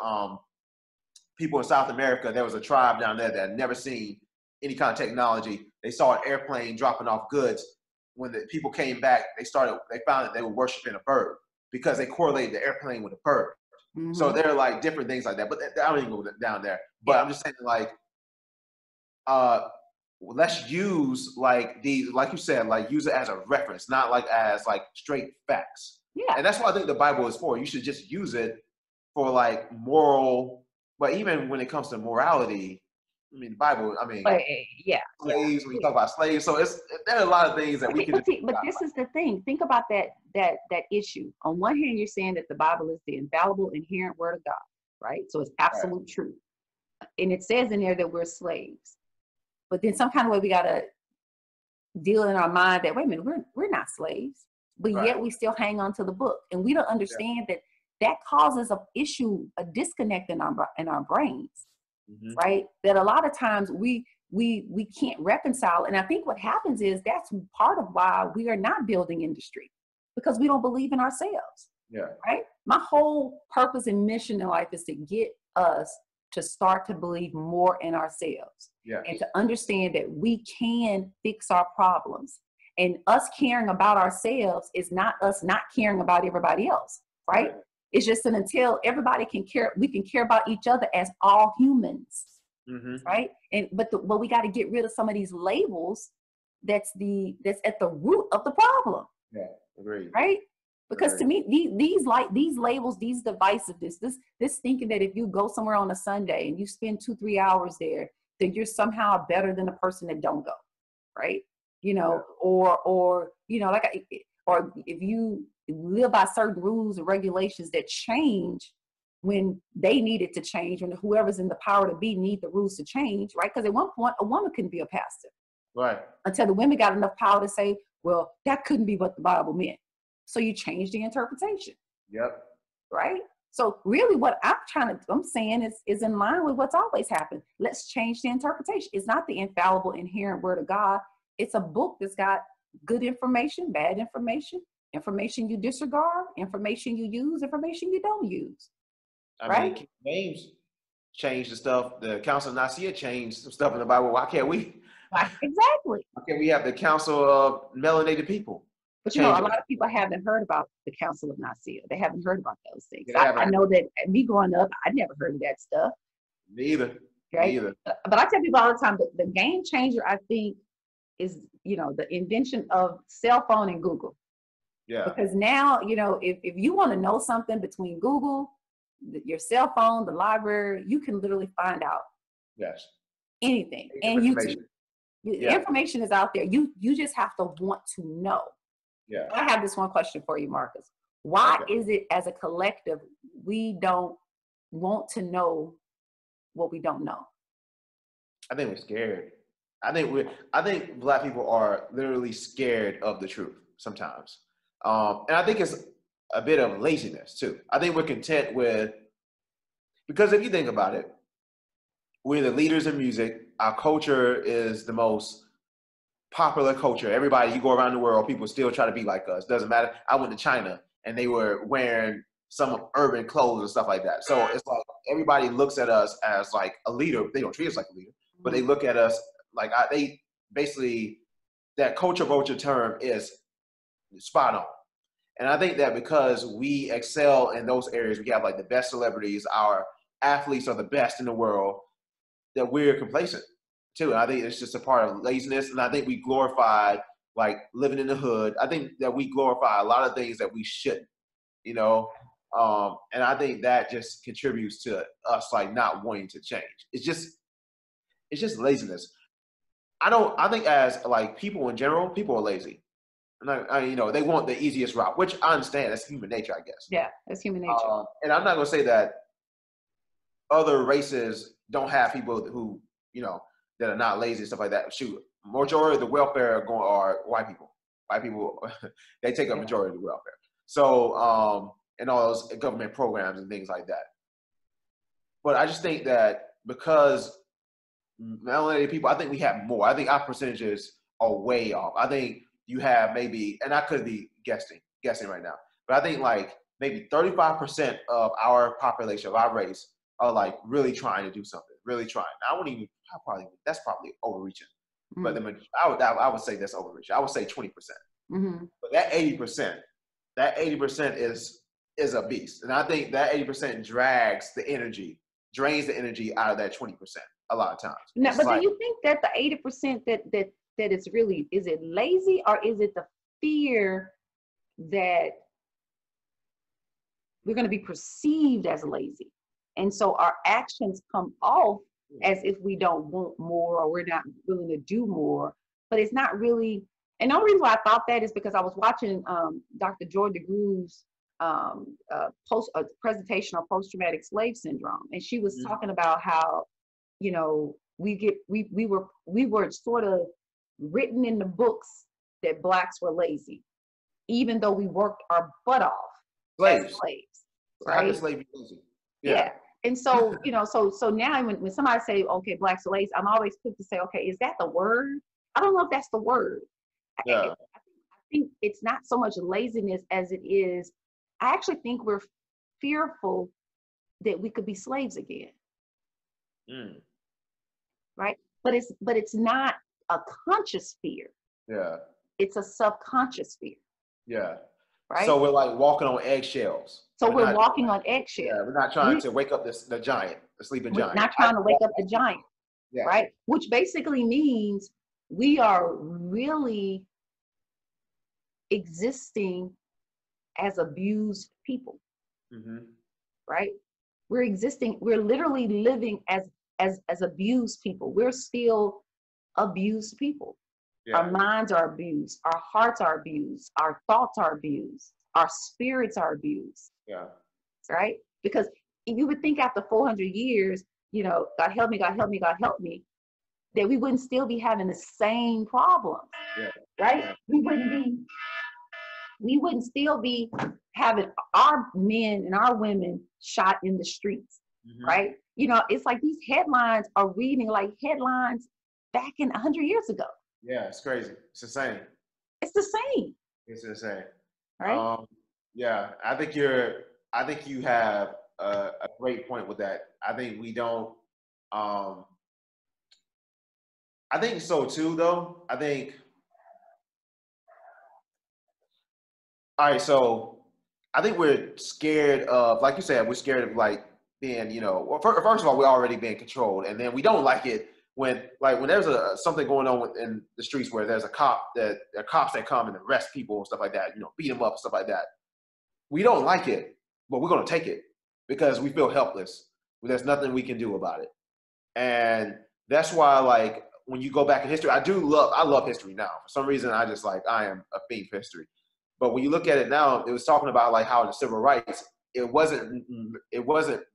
people in South America, there was a tribe down there that had never seen any kind of technology. They saw an airplane dropping off goods. When the people came back, they found that they were worshiping a bird because they correlated the airplane with a bird. Mm-hmm. So there are like different things like that, but I don't even go down there. But I'm just saying, like, let's use like you said, like use it as a reference, not like as like straight facts. Yeah. And that's what I think the Bible is for. You should just use it for like moral, but even when it comes to morality, I mean, the Bible, slaves, when you talk about slaves, so there are a lot of things that we can. But this is the thing. Think about that issue. On one hand, you're saying that the Bible is the infallible, inherent word of God, right? So it's absolute truth. And it says in there that we're slaves. But then some kind of way we got to deal in our mind that, wait a minute, we're not slaves, but yet we still hang on to the book. And we don't understand that causes a disconnect in our brains. Mm-hmm. Right? That a lot of times we can't reconcile. And I think what happens is that's part of why we are not building industry, because we don't believe in ourselves. Yeah. Right? My whole purpose and mission in life is to get us to start to believe more in ourselves. Yeah. And to understand that we can fix our problems. And us caring about ourselves is not us not caring about everybody else. Right? It's just until everybody can care, we can care about each other as all humans, right? But we got to get rid of some of these labels. That's at the root of the problem. Yeah, agreed. Right? Because to me, these labels, these divisiveness, this thinking that if you go somewhere on a Sunday and you spend 2-3 hours there, that you're somehow better than the person that don't go, right? You know, Yeah. or you know, or if you live by certain rules and regulations that change when they need it to change, when whoever's in the power to be need the rules to change, right? Because at one point, a woman couldn't be a pastor. Right. Until the women got enough power to say, well, that couldn't be what the Bible meant. So you change the interpretation. Yep. Right? So really what I'm saying is in line with what's always happened. Let's change the interpretation. It's not the infallible, inherent word of God. It's a book that's got good information, bad information, information you disregard, information you use, information you don't use. I mean, King James changed the stuff. The Council of Nicaea changed some stuff in the Bible. Why can't we? Right. Exactly. Why can't we have the Council of Melanated People? But you know, a lot of people haven't heard about the Council of Nicaea. They haven't heard about those things. Yeah, I know that me growing up, I never heard of that stuff. Neither. Right? Neither. But I tell people all the time that the game changer, I think, is, you know, the invention of cell phone and Google. Yeah. Because now, you know, if you want to know something between Google, your cell phone, the library, you can literally find out. Yes. Anything. And YouTube. The information is out there. You just have to want to know. Yeah. I have this one question for you, Marcus. Why is it as a collective we don't want to know what we don't know? I think we're scared. I think Black people are literally scared of the truth sometimes. And I think it's a bit of laziness too. I think we're content with, because if you think about it, we're the leaders in music. Our culture is the most popular culture. Everybody, you go around the world, people still try to be like us. Doesn't matter. I went to China and they were wearing some urban clothes and stuff like that. So it's like everybody looks at us as like a leader. They don't treat us like a leader, but they look at us like they basically, that culture vulture term is spot on. And I think that because we excel in those areas, we have like the best celebrities, our athletes are the best in the world, that we're complacent too. And I think it's just a part of laziness. And I think we glorify like living in the hood. I think that we glorify a lot of things that we shouldn't, you know? And I think that just contributes to us like not wanting to change. It's just laziness. I think as like people in general, people are lazy. And you know, they want the easiest route, which I understand. That's human nature, I guess. Yeah, that's human nature. And I'm not going to say that other races don't have people who, you know, that are not lazy and stuff like that. Shoot, majority of the welfare are white people. White people, they take a majority of the welfare. So, and all those government programs and things like that. But I just think that because melanated people, I think we have more. I think our percentages are way off. I think you have maybe, and I could be guessing right now, but I think like maybe 35% of our population, of our race, are like really trying to do something, really trying. That's probably overreaching. But I would say that's overreaching. I would say 20%. But that 80%, is a beast. And I think that 80% drains the energy out of that 20% a lot of times. Now, but do you think that the 80% that is really, is it lazy, or is it the fear that we're going to be perceived as lazy? And so our actions come off as if we don't want more, or we're not willing to do more, but it's not really. And the only reason why I thought that is because I was watching Dr. Joy DeGroove's presentation on post-traumatic slave syndrome. And she was talking about how, you know, we were sort of written in the books that Blacks were lazy, even though we worked our butt off as slaves. Right? Slave lazy. Yeah. And so, you know, so now when somebody say, okay, Blacks are lazy, I'm always quick to say, okay, is that the word? I don't know if that's the word. Yeah. I think it's not so much laziness as it is, I actually think we're fearful that we could be slaves again. Right? But it's not a conscious fear. Yeah. It's a subconscious fear. Yeah. Right? So we're like walking on eggshells. So we're walking on eggshells. Yeah, we're not trying to wake up the giant, the sleeping giant. We're not trying to wake up the giant. Yeah. Right? Which basically means we are really existing as abused people. Right? We're literally living as abused people. We're still abused people. Yeah. Our minds are abused. Our hearts are abused. Our thoughts are abused. Our spirits are abused. Yeah. Right? Because you would think after 400 years, you know, God help me, God help me, God help me, that we wouldn't still be having the same problems. Yeah. Right? Yeah. We wouldn't still be having our men and our women shot in the streets. Mm-hmm. Right? You know, it's like these headlines are reading like headlines back in 100 years ago. Yeah, it's crazy. It's insane. It's the same. It's insane. Right? Yeah, I think you have a great point with that. I think we don't. I think so too, though. I think. All right, so I think we're scared of, like you said, we're scared of like being, you know, well, first of all, we're already being controlled, and then we don't like it when there's something going on in the streets where there's cops that come and arrest people and stuff like that, you know, beat them up and stuff like that. We don't like it, but we're gonna take it because we feel helpless. There's nothing we can do about it, and that's why, like, when you go back in history, I love history now. For some reason, I am a fiend for history. But when you look at it now, it was talking about like how the civil rights, it wasn't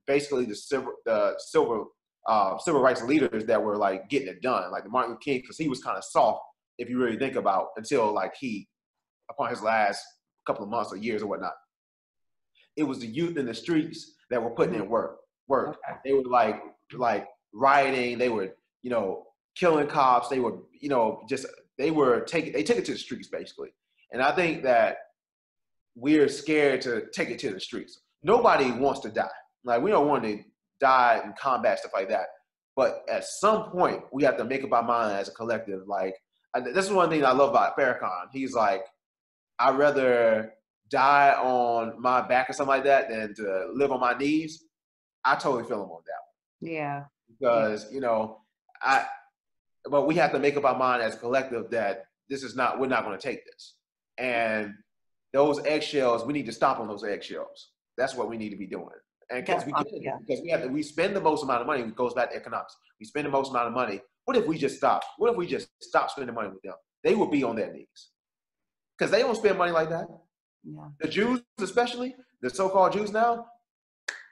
basically the civil rights leaders that were like getting it done, like the Martin Luther King, because he was kind of soft, if you really think about, until like upon his last couple of months or years or whatnot. It was the youth in the streets that were putting in work. Okay. They were like rioting. They were, you know, killing cops. They were, you know, they took it to the streets basically. And I think that we're scared to take it to the streets. Nobody wants to die. Like, we don't want to die in combat, stuff like that. But at some point, we have to make up our mind as a collective. Like, this is one thing I love about Farrakhan. He's like, I'd rather die on my back or something like that than to live on my knees. I totally feel him on that one. Yeah. Because, you know, but we have to make up our mind as a collective that we're not going to take this. And those eggshells, we need to stop on those eggshells. That's what we need to be doing. And because we spend the most amount of money, it goes back to economics. We spend the most amount of money. What if we just stop? What if we just stop spending money with them? They will be on their knees. Because they don't spend money like that. Yeah. The Jews, especially, the so-called Jews now,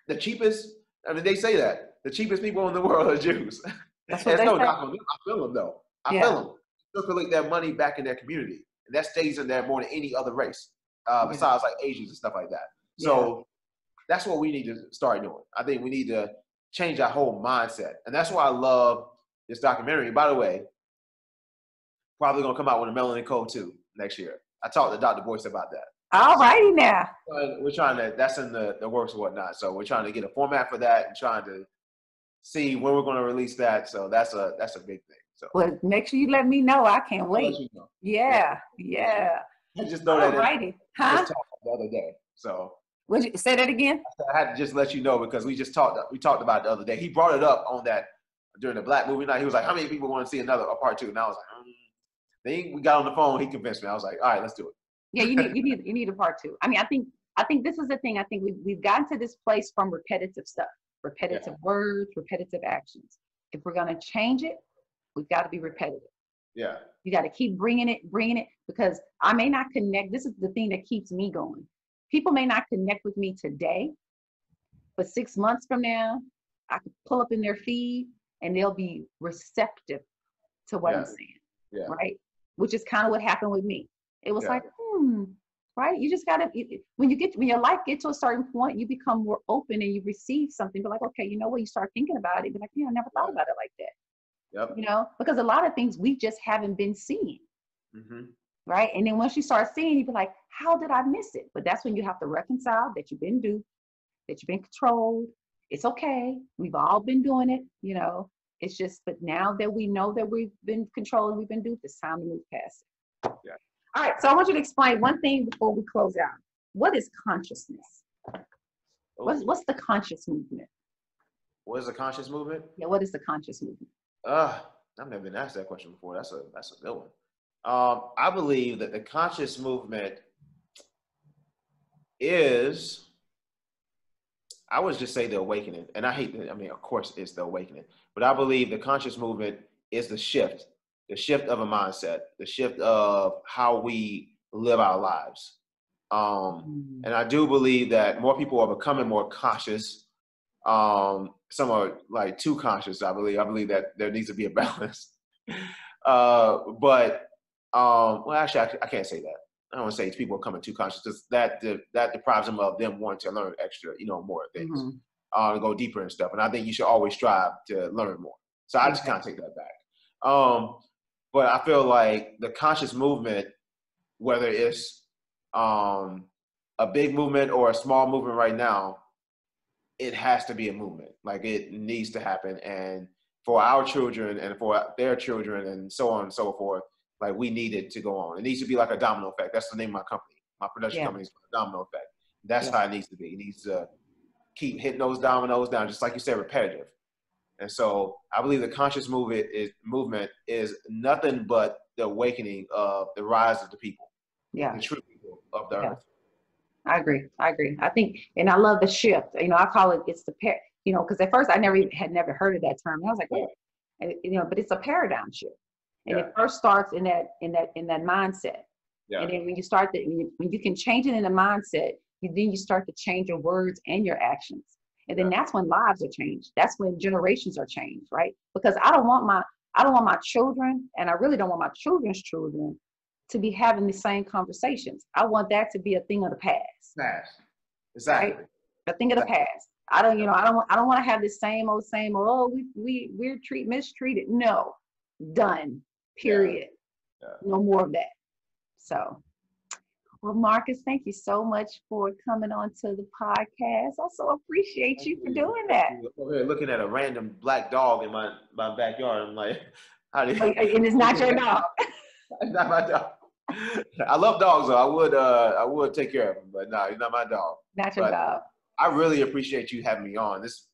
the cheapest, I mean, they say that. The cheapest people in the world are Jews. That's what they say. I feel them, though. I feel them. Circulate that money back in their community. And that stays in there more than any other race, besides like Asians and stuff like that. So that's what we need to start doing. I think we need to change our whole mindset. And that's why I love this documentary. By the way, probably going to come out with a Mela Code 2 next year. I talked to Dr. Boyce about that. All righty now. We're trying to, that's in the works and whatnot. So we're trying to get a format for that and trying to see when we're going to release that. So that's a big thing. So, well, make sure you let me know. I can't wait. You know. Yeah. I just know that. Alrighty. Huh? Just talked the other day. So. Would you say that again? I had to just let you know because we talked about it the other day. He brought it up on that during the Black movie night. He was like, "How many people want to see a part 2?" And I was like, Then we got on the phone. He convinced me. I was like, "All right, let's do it." Yeah, you need a part 2. I mean, I think this is the thing. I think we've gotten to this place from repetitive stuff, repetitive words, repetitive actions. If we're gonna change it, we've got to be repetitive. Yeah. You got to keep bringing it, because I may not connect. This is the thing that keeps me going. People may not connect with me today, but 6 months from now, I could pull up in their feed and they'll be receptive to what I'm saying, right? Which is kind of what happened with me. It was like, right? You just gotta, when your life gets to a certain point, you become more open and you receive something. But like, okay, you know what? You start thinking about it. Be like, yeah, I never thought about it like that. Yep. You know, because a lot of things we just haven't been seeing. Mm-hmm. Right? And then once you start seeing, you be like, how did I miss it? But that's when you have to reconcile that you've been duped, that you've been controlled. It's okay. We've all been doing it, you know. It's just, but now that we know that we've been controlled and we've been duped, it's time to move past it. Yeah. All right. So I want you to explain one thing before we close out. What is consciousness? What's the conscious movement? What is the conscious movement? Yeah, what is the conscious movement? I've never been asked that question before. That's a good one. I believe that the conscious movement is I would just say the awakening. And I hate that. I mean, of course, it's the awakening. But I believe the conscious movement is the shift of a mindset, the shift of how we live our lives. Mm. And I do believe that more people are becoming more conscious. Some are like too conscious, I believe. I believe that there needs to be a balance. But well, actually, I can't say that. I don't want to say people are coming too conscious because that deprives them of them wanting to learn extra, more things, to go deeper and stuff. And I think you should always strive to learn more. So I just kind of take that back. But I feel like the conscious movement, whether it's a big movement or a small movement right now, it has to be a movement. Like it needs to happen. And for our children and for their children and so on and so forth, like we need it to go on. It needs to be like a domino effect. That's the name of my company. My production company is a domino effect. That's how it needs to be. It needs to keep hitting those dominoes down, just like you said, repetitive. And so I believe the conscious movement is nothing but the awakening of the rise of the people, the true people of the earth. I agree. I think, and I love the shift. I call it, it's the because at first I had never heard of that term. And I was like, what? And, but it's a paradigm shift. And it first starts in that mindset. Yeah. And then when you start when you can change it in the mindset, then you start to change your words and your actions. And then that's when lives are changed. That's when generations are changed, right? Because I don't want my children, and I really don't want my children's children to be having the same conversations. I want that to be a thing of the past. Exactly. Right? A thing of the past. I don't want to have the same old, oh, we're mistreated. No. Done. Period. No more of that. So, well, Marcus, thank you so much for coming on to the podcast. I so appreciate you for doing that. Over here looking at a random black dog in my backyard. I'm like, and it's not your dog. It's not my dog. I love dogs though. I would take care of him, but no, he's not my dog. Not your dog. I really appreciate you having me on. This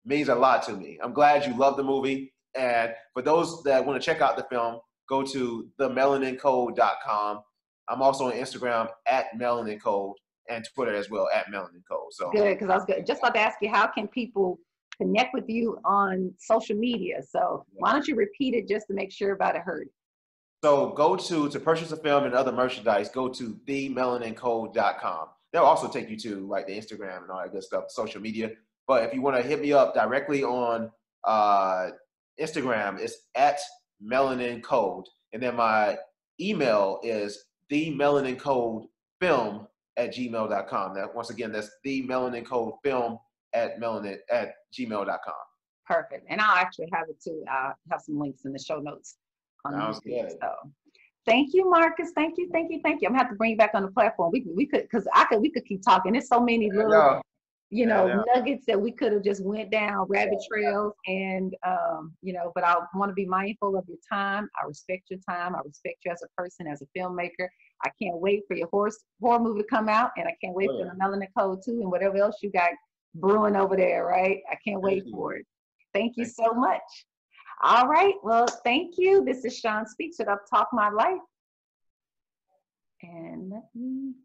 means a lot to me. I'm glad you love the movie. And for those that want to check out the film, go to themelancode.com. I'm also on Instagram @melancode and Twitter as well @melancode. So good, because I was just about to ask you, how can people connect with you on social media? So why don't you repeat it just to make sure everybody heard it? So go to purchase a film and other merchandise, go to themelancode.com. They'll also take you to like the Instagram and all that good stuff, social media. But if you want to hit me up directly on Instagram, it's @melancode. And then my email is themelancodefilm@gmail.com. That once again, that's themelancodefilm@gmail.com. Perfect. And I'll actually have it too. I'll have some links in the show notes. Sounds good. So, thank you, Marcus. Thank you. I'm gonna have to bring you back on the platform. We could keep talking. There's so many little, nuggets that we could have just went down rabbit trails, and but I want to be mindful of your time. I respect your time. I respect you as a person, as a filmmaker. I can't wait for your horror movie to come out, and I can't wait for the Mela Code too, and whatever else you got brewing over there. Right? I can't wait for it. Thank you so much. All right. Well, thank you. This is Sean Speaks It Up, Talk My Life. And let me